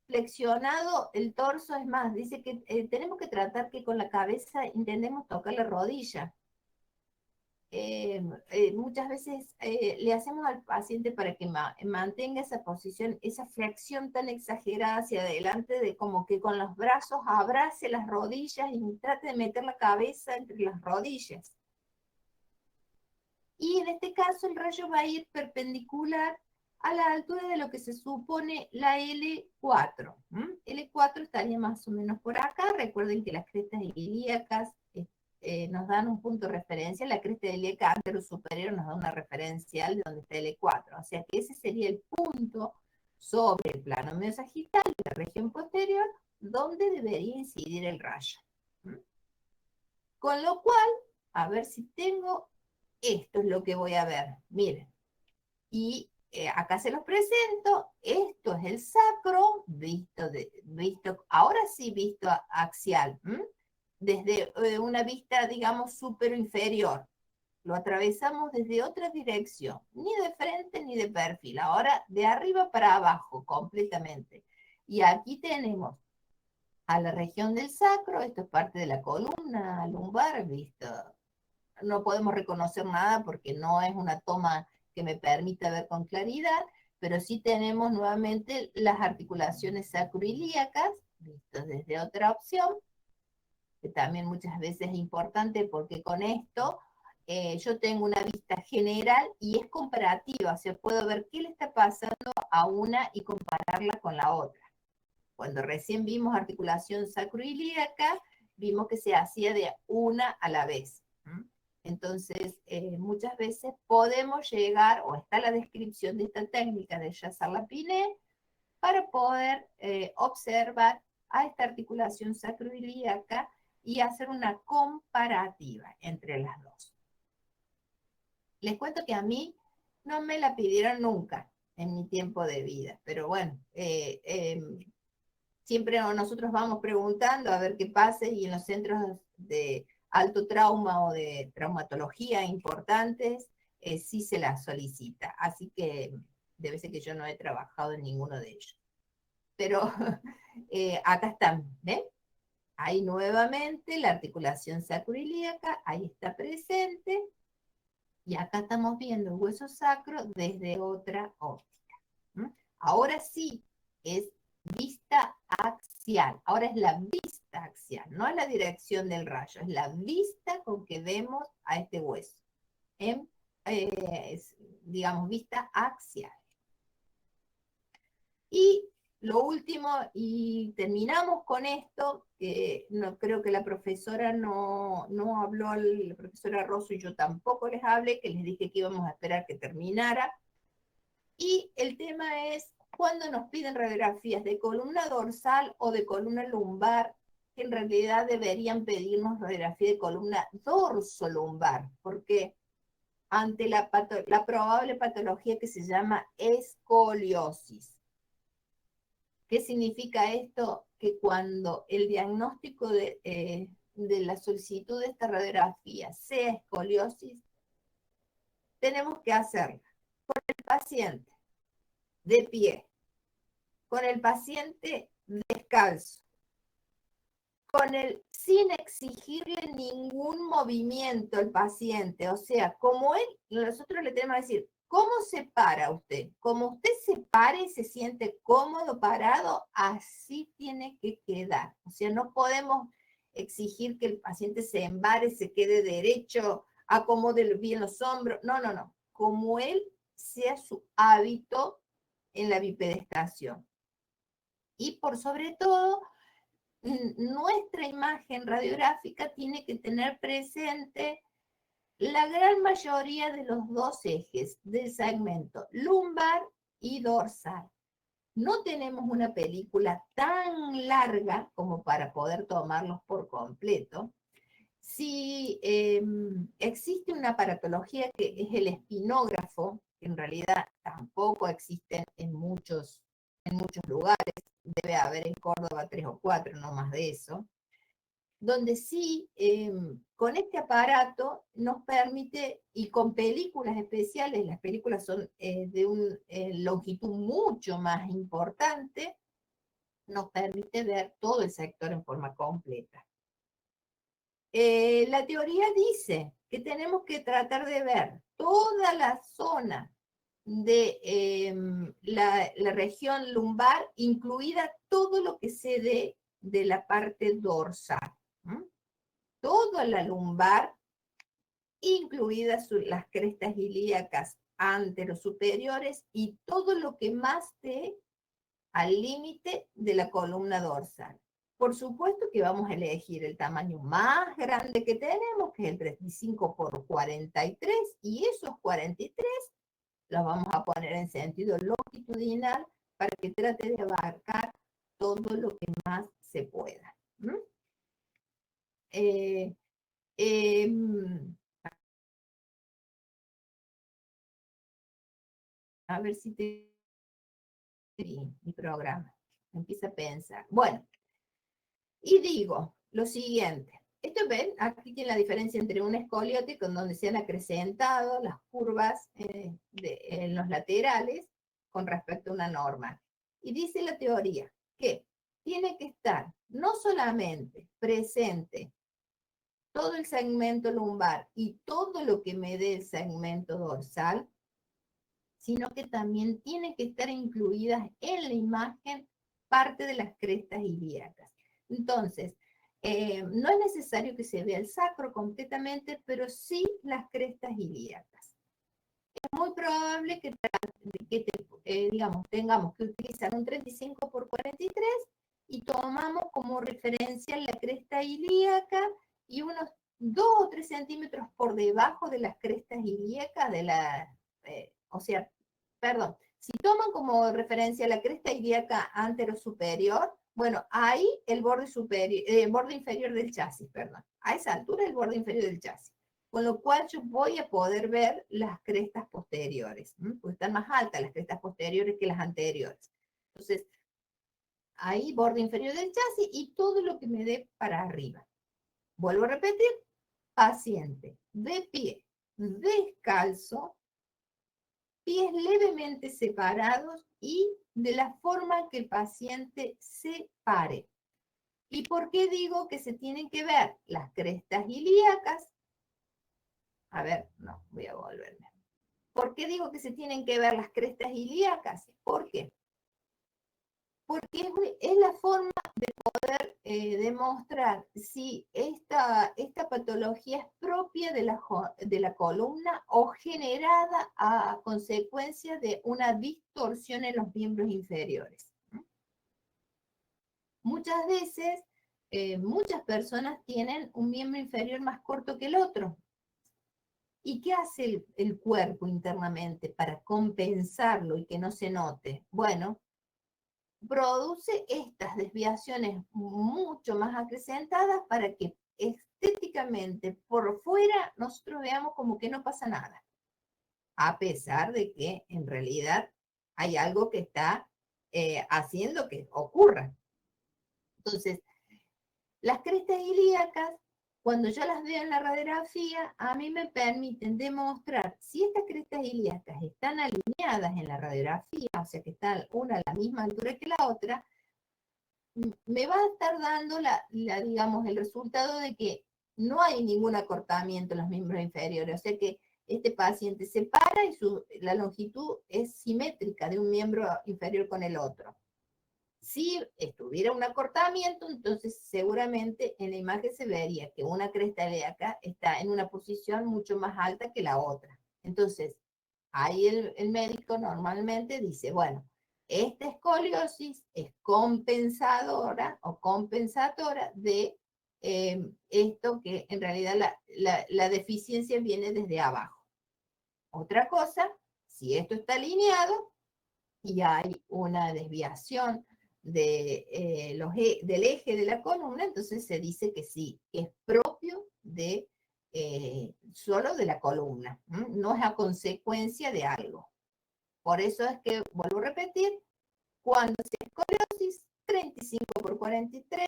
flexionado el torso, es más, dice que tenemos que tratar que con la cabeza intentemos tocar la rodilla. Muchas veces le hacemos al paciente para que mantenga esa posición, esa flexión tan exagerada hacia adelante, de como que con los brazos abrace las rodillas y trate de meter la cabeza entre las rodillas. Y en este caso el rayo va a ir perpendicular a la altura de lo que se supone la L4. L4 estaría más o menos por acá. Recuerden que las crestas ilíacas nos dan un punto de referencia. La cresta ilíaca anterosuperior nos da una referencial de donde está L4. O sea que ese sería el punto sobre el plano miosagital de la región posterior donde debería incidir el rayo. Con lo cual, a ver si tengo, esto es lo que voy a ver. Miren. Y acá se los presento. Esto es el sacro, visto ahora sí visto axial. Desde una vista, digamos, superior inferior. Lo atravesamos desde otra dirección, ni de frente ni de perfil. Ahora de arriba para abajo, completamente. Y aquí tenemos a la región del sacro. Esto es parte de la columna lumbar, visto. No podemos reconocer nada porque no es una toma que me permita ver con claridad, pero sí tenemos nuevamente las articulaciones sacroiliacas, vistas desde otra opción, que también muchas veces es importante porque con esto yo tengo una vista general y es comparativa, o sea, puedo ver qué le está pasando a una y compararla con la otra. Cuando recién vimos articulación sacroiliaca, vimos que se hacía de una a la vez. Entonces, muchas veces podemos llegar, o está la descripción de esta técnica de Yazar-Lapine, para poder observar a esta articulación sacroiliaca y hacer una comparativa entre las dos. Les cuento que a mí no me la pidieron nunca en mi tiempo de vida, pero bueno, siempre nosotros vamos preguntando a ver qué pasa, y en los centros de alto trauma o de traumatología importantes, sí se la solicita. Así que debe ser que yo no he trabajado en ninguno de ellos. Pero acá están, ¿ven? Ahí nuevamente la articulación sacroiliaca, ahí está presente, y acá estamos viendo el hueso sacro desde otra óptica. Ahora sí, es vista axial, ahora es la vista axial, no es la dirección del rayo, es la vista con que vemos a este hueso, en, digamos, vista axial. Y lo último, y terminamos con esto, que no, creo que la profesora no habló, la profesora Rosso y yo tampoco les hablé, que les dije que íbamos a esperar que terminara. Y el tema es, cuando nos piden radiografías de columna dorsal o de columna lumbar, que en realidad deberían pedirnos radiografía de columna dorsolumbar, porque ante la probable patología que se llama escoliosis. ¿Qué significa esto? Que cuando el diagnóstico de la solicitud de esta radiografía sea escoliosis, tenemos que hacerla con el paciente de pie, con el paciente descalzo, sin exigirle ningún movimiento al paciente. O sea, como nosotros le tenemos que decir, ¿cómo se para usted? Como usted se pare y se siente cómodo parado, así tiene que quedar. O sea, no podemos exigir que el paciente se embare, se quede derecho, acomode bien los hombros. No, no, no. Como él sea su hábito en la bipedestación. Y por sobre todo, nuestra imagen radiográfica tiene que tener presente la gran mayoría de los dos ejes del segmento lumbar y dorsal. No tenemos una película tan larga como para poder tomarlos por completo. Si existe una aparatología que es el espinógrafo, que en realidad tampoco existe en muchos lugares, debe haber en Córdoba 3 o 4, no más de eso, donde sí, con este aparato nos permite, y con películas especiales, las películas son de una longitud mucho más importante, nos permite ver todo el sector en forma completa. La teoría dice que tenemos que tratar de ver toda la zona de la región lumbar, incluida todo lo que se dé de la parte dorsal. Toda la lumbar, incluidas las crestas ilíacas anterosuperiores y todo lo que más dé al límite de la columna dorsal. Por supuesto que vamos a elegir el tamaño más grande que tenemos, que es el 35 por 43, y esos 43 los vamos a poner en sentido longitudinal para que trate de abarcar todo lo que más se pueda. A ver si te mi programa empieza a pensar. Bueno, y digo lo siguiente. Esto ven, aquí tiene la diferencia entre un escoliote con donde se han acrecentado las curvas en los laterales con respecto a una normal. Y dice la teoría que tiene que estar no solamente presente todo el segmento lumbar y todo lo que me dé el segmento dorsal, sino que también tiene que estar incluidas en la imagen parte de las crestas ilíacas. Entonces, no es necesario que se vea el sacro completamente, pero sí las crestas ilíacas. Es muy probable que digamos, tengamos que utilizar un 35 por 43 y tomamos como referencia la cresta ilíaca y unos 2 o 3 centímetros por debajo de las crestas ilíacas de la, o sea, perdón, si toman como referencia la cresta ilíaca anterosuperior, bueno, ahí el borde inferior del chasis, perdón, a esa altura el borde inferior del chasis. Con lo cual yo voy a poder ver las crestas posteriores, porque están más altas las crestas posteriores que las anteriores. Entonces, ahí borde inferior del chasis y todo lo que me dé para arriba. Vuelvo a repetir, paciente de pie, descalzo, pies levemente separados y de la forma que el paciente se pare. ¿Y por qué digo que se tienen que ver las crestas ilíacas? A ver, no, voy a volverme. ¿Por qué digo que se tienen que ver las crestas ilíacas? ¿Por qué? Porque es la forma de poder demostrar si esta patología es propia de la columna o generada a consecuencia de una distorsión en los miembros inferiores. Muchas veces, muchas personas tienen un miembro inferior más corto que el otro. ¿Y qué hace el cuerpo internamente para compensarlo y que no se note? Bueno, produce estas desviaciones mucho más acrecentadas para que estéticamente por fuera nosotros veamos como que no pasa nada, a pesar de que en realidad hay algo que está haciendo que ocurra. Entonces, las crestas ilíacas, cuando yo las veo en la radiografía, a mí me permiten demostrar si estas crestas ilíacas están alineadas en la radiografía, o sea que están una a la misma altura que la otra, me va a estar dando digamos, el resultado de que no hay ningún acortamiento en los miembros inferiores, o sea que este paciente se para y la longitud es simétrica de un miembro inferior con el otro. Si estuviera un acortamiento, entonces seguramente en la imagen se vería que una cresta ilíaca está en una posición mucho más alta que la otra. Entonces, ahí el médico normalmente dice, bueno, esta escoliosis es compensadora o compensatora de esto que en realidad la deficiencia viene desde abajo. Otra cosa, si esto está alineado y hay una desviación del eje de la columna, entonces se dice que sí, es propio de solo de la columna, no es a consecuencia de algo. Por eso es que, vuelvo a repetir, cuando se escoliosis, 35 por 43,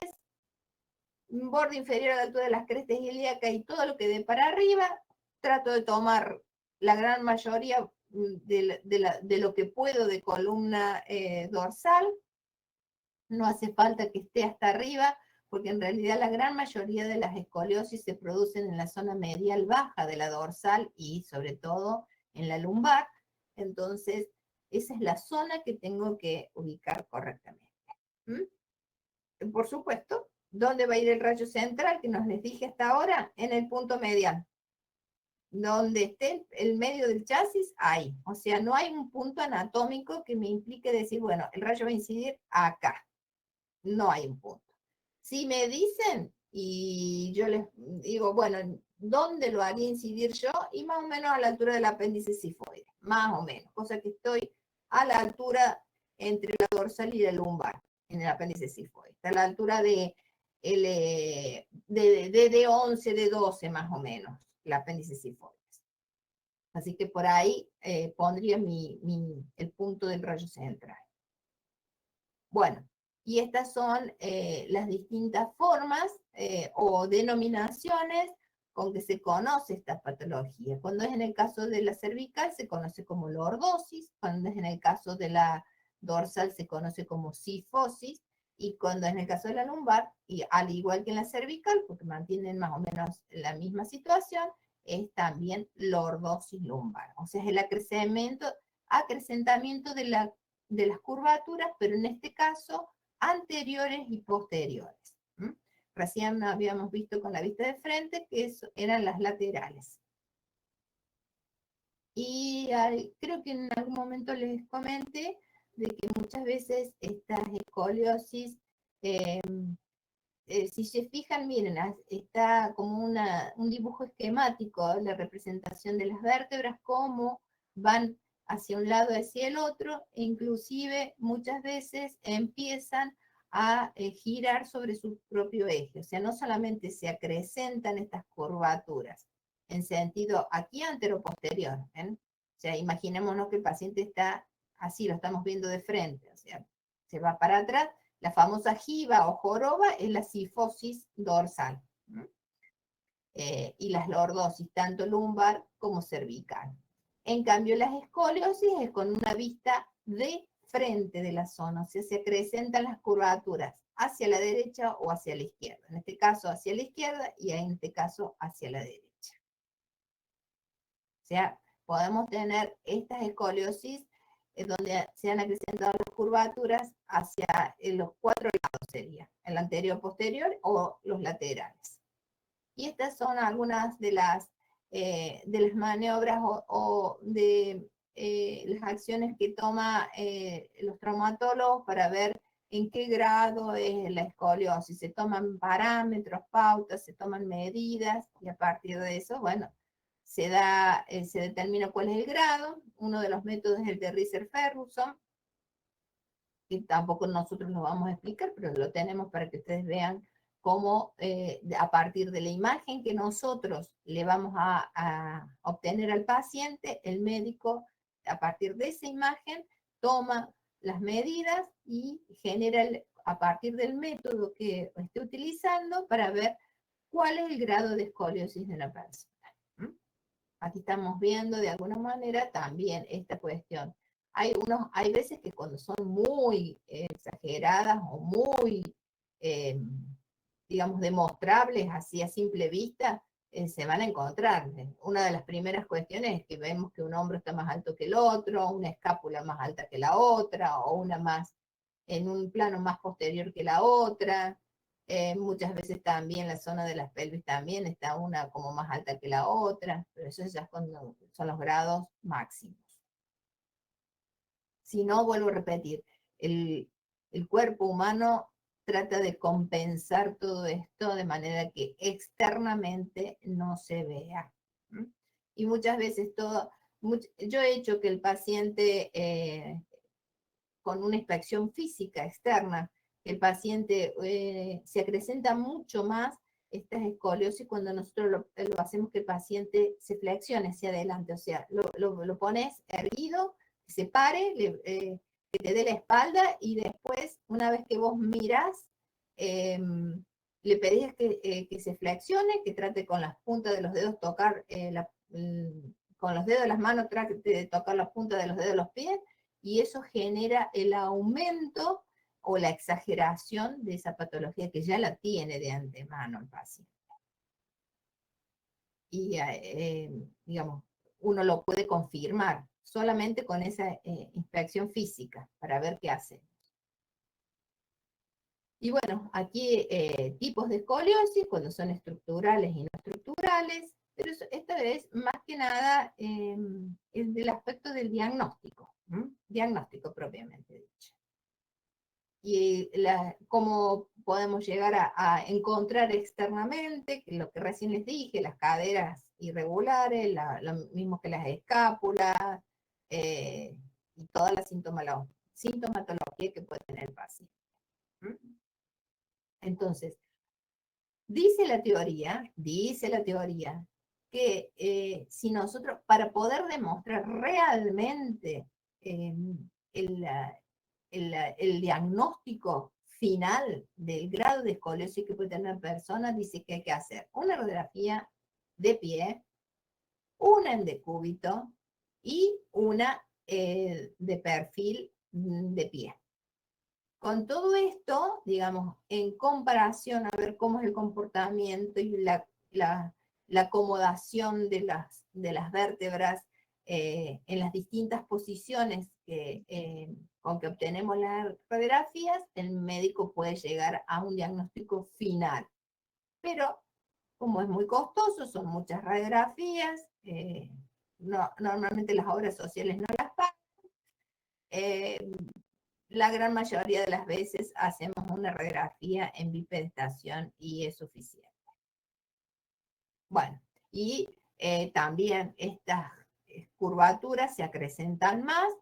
borde inferior a la altura de las crestas ilíacas y todo lo que dé para arriba, trato de tomar la gran mayoría de lo que puedo de columna dorsal. No hace falta que esté hasta arriba, porque en realidad la gran mayoría de las escoliosis se producen en la zona medial baja de la dorsal y sobre todo en la lumbar. Entonces, esa es la zona que tengo que ubicar correctamente. Por supuesto, ¿dónde va a ir el rayo central que nos les dije hasta ahora? En el punto medial. Donde esté el medio del chasis, ahí. O sea, no hay un punto anatómico que me implique decir, bueno, el rayo va a incidir acá. No hay un punto. Si me dicen, y yo les digo, bueno, ¿dónde lo haría incidir yo? Y más o menos a la altura del apéndice cifoide, más o menos. Cosa que estoy a la altura entre la dorsal y la lumbar, en el apéndice cifoide. Está a la altura de D11, D12 más o menos, el apéndice cifoide. Así que por ahí pondría el punto del rayo central. Bueno, y estas son las distintas formas o denominaciones con que se conoce esta patología. Cuando es en el caso de la cervical se conoce como lordosis, cuando es en el caso de la dorsal se conoce como cifosis, y cuando es en el caso de la lumbar, y al igual que en la cervical, porque mantienen más o menos la misma situación, es también lordosis lumbar. O sea, es el acrecentamiento de las curvaturas, pero en este caso anteriores y posteriores. Recién habíamos visto con la vista de frente que eran las laterales. Y creo que en algún momento les comenté de que muchas veces estas escoliosis, si se fijan, miren, está como un dibujo esquemático, la representación de las vértebras, cómo van hacia un lado, hacia el otro, e inclusive muchas veces empiezan a girar sobre su propio eje. O sea, no solamente se acrecentan estas curvaturas en sentido aquí antero-posterior. O sea, imaginémonos que el paciente está así, lo estamos viendo de frente, o sea, se va para atrás. La famosa jiba o joroba es la cifosis dorsal. Y las lordosis, tanto lumbar como cervical. En cambio, las escoliosis es con una vista de frente de la zona, o sea, se acrecentan las curvaturas hacia la derecha o hacia la izquierda. En este caso hacia la izquierda y en este caso hacia la derecha. O sea, podemos tener estas escoliosis donde se han acrecentado las curvaturas hacia los 4 lados sería, el anterior, posterior o los laterales. Y estas son algunas de las maniobras o de las acciones que toma los traumatólogos para ver en qué grado es la escoliosis. Se toman parámetros, pautas, se toman medidas y a partir de eso, bueno, se determina cuál es el grado. Uno de los métodos es el de Reiser-Ferguson, que tampoco nosotros lo vamos a explicar, pero lo tenemos para que ustedes vean cómo a partir de la imagen que nosotros le vamos a obtener al paciente, el médico a partir de esa imagen toma las medidas y genera a partir del método que esté utilizando para ver cuál es el grado de escoliosis de la persona. Aquí estamos viendo de alguna manera también esta cuestión. Hay veces que cuando son muy exageradas o muy, digamos, demostrables, así a simple vista, se van a encontrar. Una de las primeras cuestiones es que vemos que un hombro está más alto que el otro, una escápula más alta que la otra, o una más en un plano más posterior que la otra. Muchas veces también la zona de las pelvis también está una como más alta que la otra, pero eso ya son los grados máximos. Si no, vuelvo a repetir, el cuerpo humano trata de compensar todo esto de manera que externamente no se vea. Y muchas veces yo he hecho que el paciente con una inspección física externa, el paciente se acrecenta mucho más estas escoliosis cuando nosotros lo hacemos que el paciente se flexione hacia adelante, o sea, lo pones erguido, se pare, que te dé la espalda y después, una vez que vos miras, le pedís que se flexione, que trate con las puntas de los dedos tocar, con los dedos de las manos trate de tocar las puntas de los dedos de los pies, y eso genera el aumento o la exageración de esa patología que ya la tiene de antemano el paciente. Y, digamos, uno lo puede confirmar solamente con esa inspección física para ver qué hace. Y bueno, aquí tipos de escoliosis, cuando son estructurales y no estructurales, pero esta vez más que nada es del aspecto del diagnóstico, diagnóstico propiamente dicho. Y cómo podemos llegar a encontrar externamente, que lo que recién les dije, las caderas irregulares, lo mismo que las escápulas, y toda la sintomatología que puede tener el paciente. Entonces, dice la teoría que si nosotros, para poder demostrar realmente el diagnóstico final del grado de escoliosis que puede tener persona, dice que hay que hacer una radiografía de pie, una en decúbito y una de perfil de pie. Con todo esto, digamos, en comparación a ver cómo es el comportamiento y la acomodación de las vértebras en las distintas posiciones con que obtenemos las radiografías, el médico puede llegar a un diagnóstico final. Pero, como es muy costoso, son muchas radiografías, normalmente las obras sociales no las pagan, la gran mayoría de las veces hacemos una radiografía en bipedestación y es suficiente. Bueno, y también estas curvaturas se acrecentan más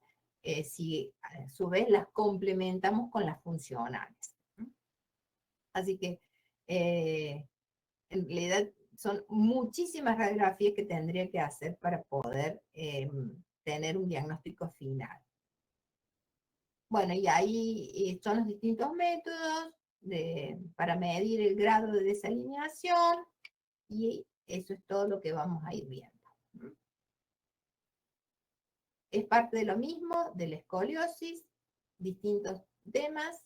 si a su vez las complementamos con las funcionales. Así que en realidad son muchísimas radiografías que tendría que hacer para poder tener un diagnóstico final. Bueno, y ahí son los distintos métodos para medir el grado de desalineación, y eso es todo lo que vamos a ir viendo. Es parte de lo mismo, de la escoliosis, distintos temas.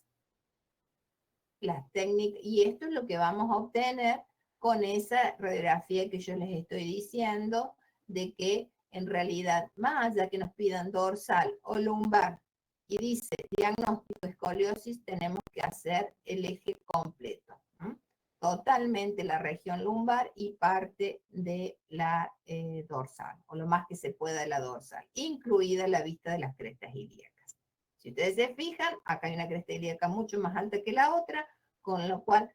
las técnicas, y esto es lo que vamos a obtener con esa radiografía que yo les estoy diciendo, de que en realidad, más allá que nos pidan dorsal o lumbar, y dice diagnóstico de escoliosis, tenemos que hacer el eje completo. Totalmente la región lumbar y parte de la dorsal, o lo más que se pueda de la dorsal, incluida la vista de las crestas ilíacas. Si ustedes se fijan, acá hay una cresta ilíaca mucho más alta que la otra, con lo cual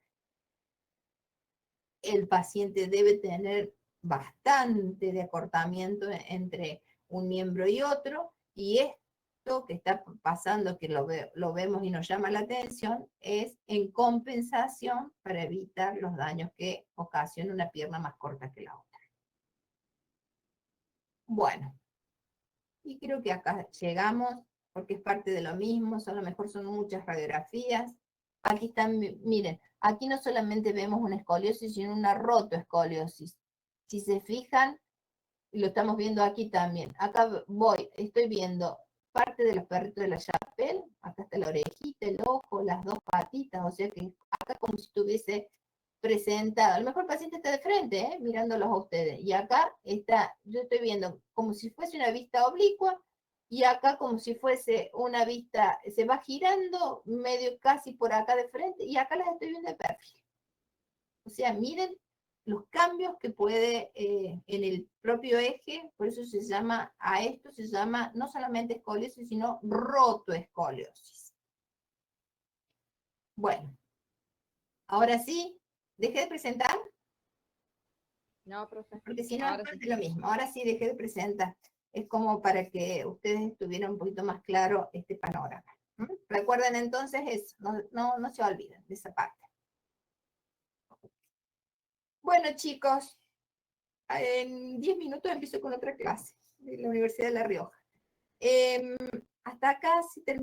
el paciente debe tener bastante de acortamiento entre un miembro y otro, y esto que está pasando, que lo vemos y nos llama la atención, es en compensación para evitar los daños que ocasiona una pierna más corta que la otra. Bueno, y creo que acá llegamos, porque es parte de lo mismo, a lo mejor son muchas radiografías. Aquí están, miren, aquí no solamente vemos una escoliosis, sino una rotoescoliosis. Si se fijan, y lo estamos viendo aquí también. Acá estoy viendo parte de los perritos de la chapel, acá está la orejita, el ojo, las dos patitas, o sea que acá como si estuviese presentado. A lo mejor el paciente está de frente, mirándolos a ustedes, y acá está, yo estoy viendo como si fuese una vista oblicua, y acá como si fuese una vista, se va girando medio casi por acá de frente, y acá las estoy viendo de perfil. O sea, miren los cambios que puede en el propio eje, por eso se llama, a esto se llama no solamente escoliosis, sino rotoescoliosis. Bueno, ahora sí, dejé de presentar. No, profe. Porque si no, Ahora es sí. lo mismo. Ahora sí dejé de presentar. Es como para que ustedes tuvieran un poquito más claro este panorama. Recuerden entonces eso, no se olviden de esa parte. Bueno, chicos, en 10 minutos empiezo con otra clase de la Universidad de La Rioja. Hasta acá sí terminó.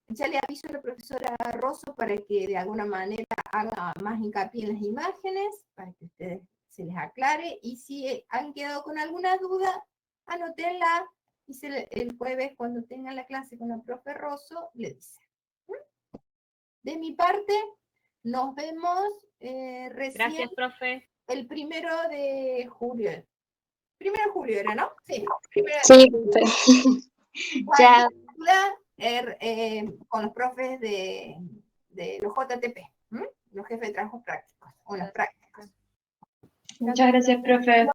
Ya le aviso a la profesora Rosso para que de alguna manera haga más hincapié en las imágenes, para que ustedes se les aclare, y si han quedado con alguna duda, anótenla, y el jueves cuando tengan la clase con la profe Rosso, le dicen. De mi parte, nos vemos recién. Gracias, profe. El 1 de julio. 1 de julio era, ¿no? Sí. Sí, profe. Chao. Con los profes de los JTP, los jefes de trabajos prácticos, o las prácticas. Muchas gracias, profe.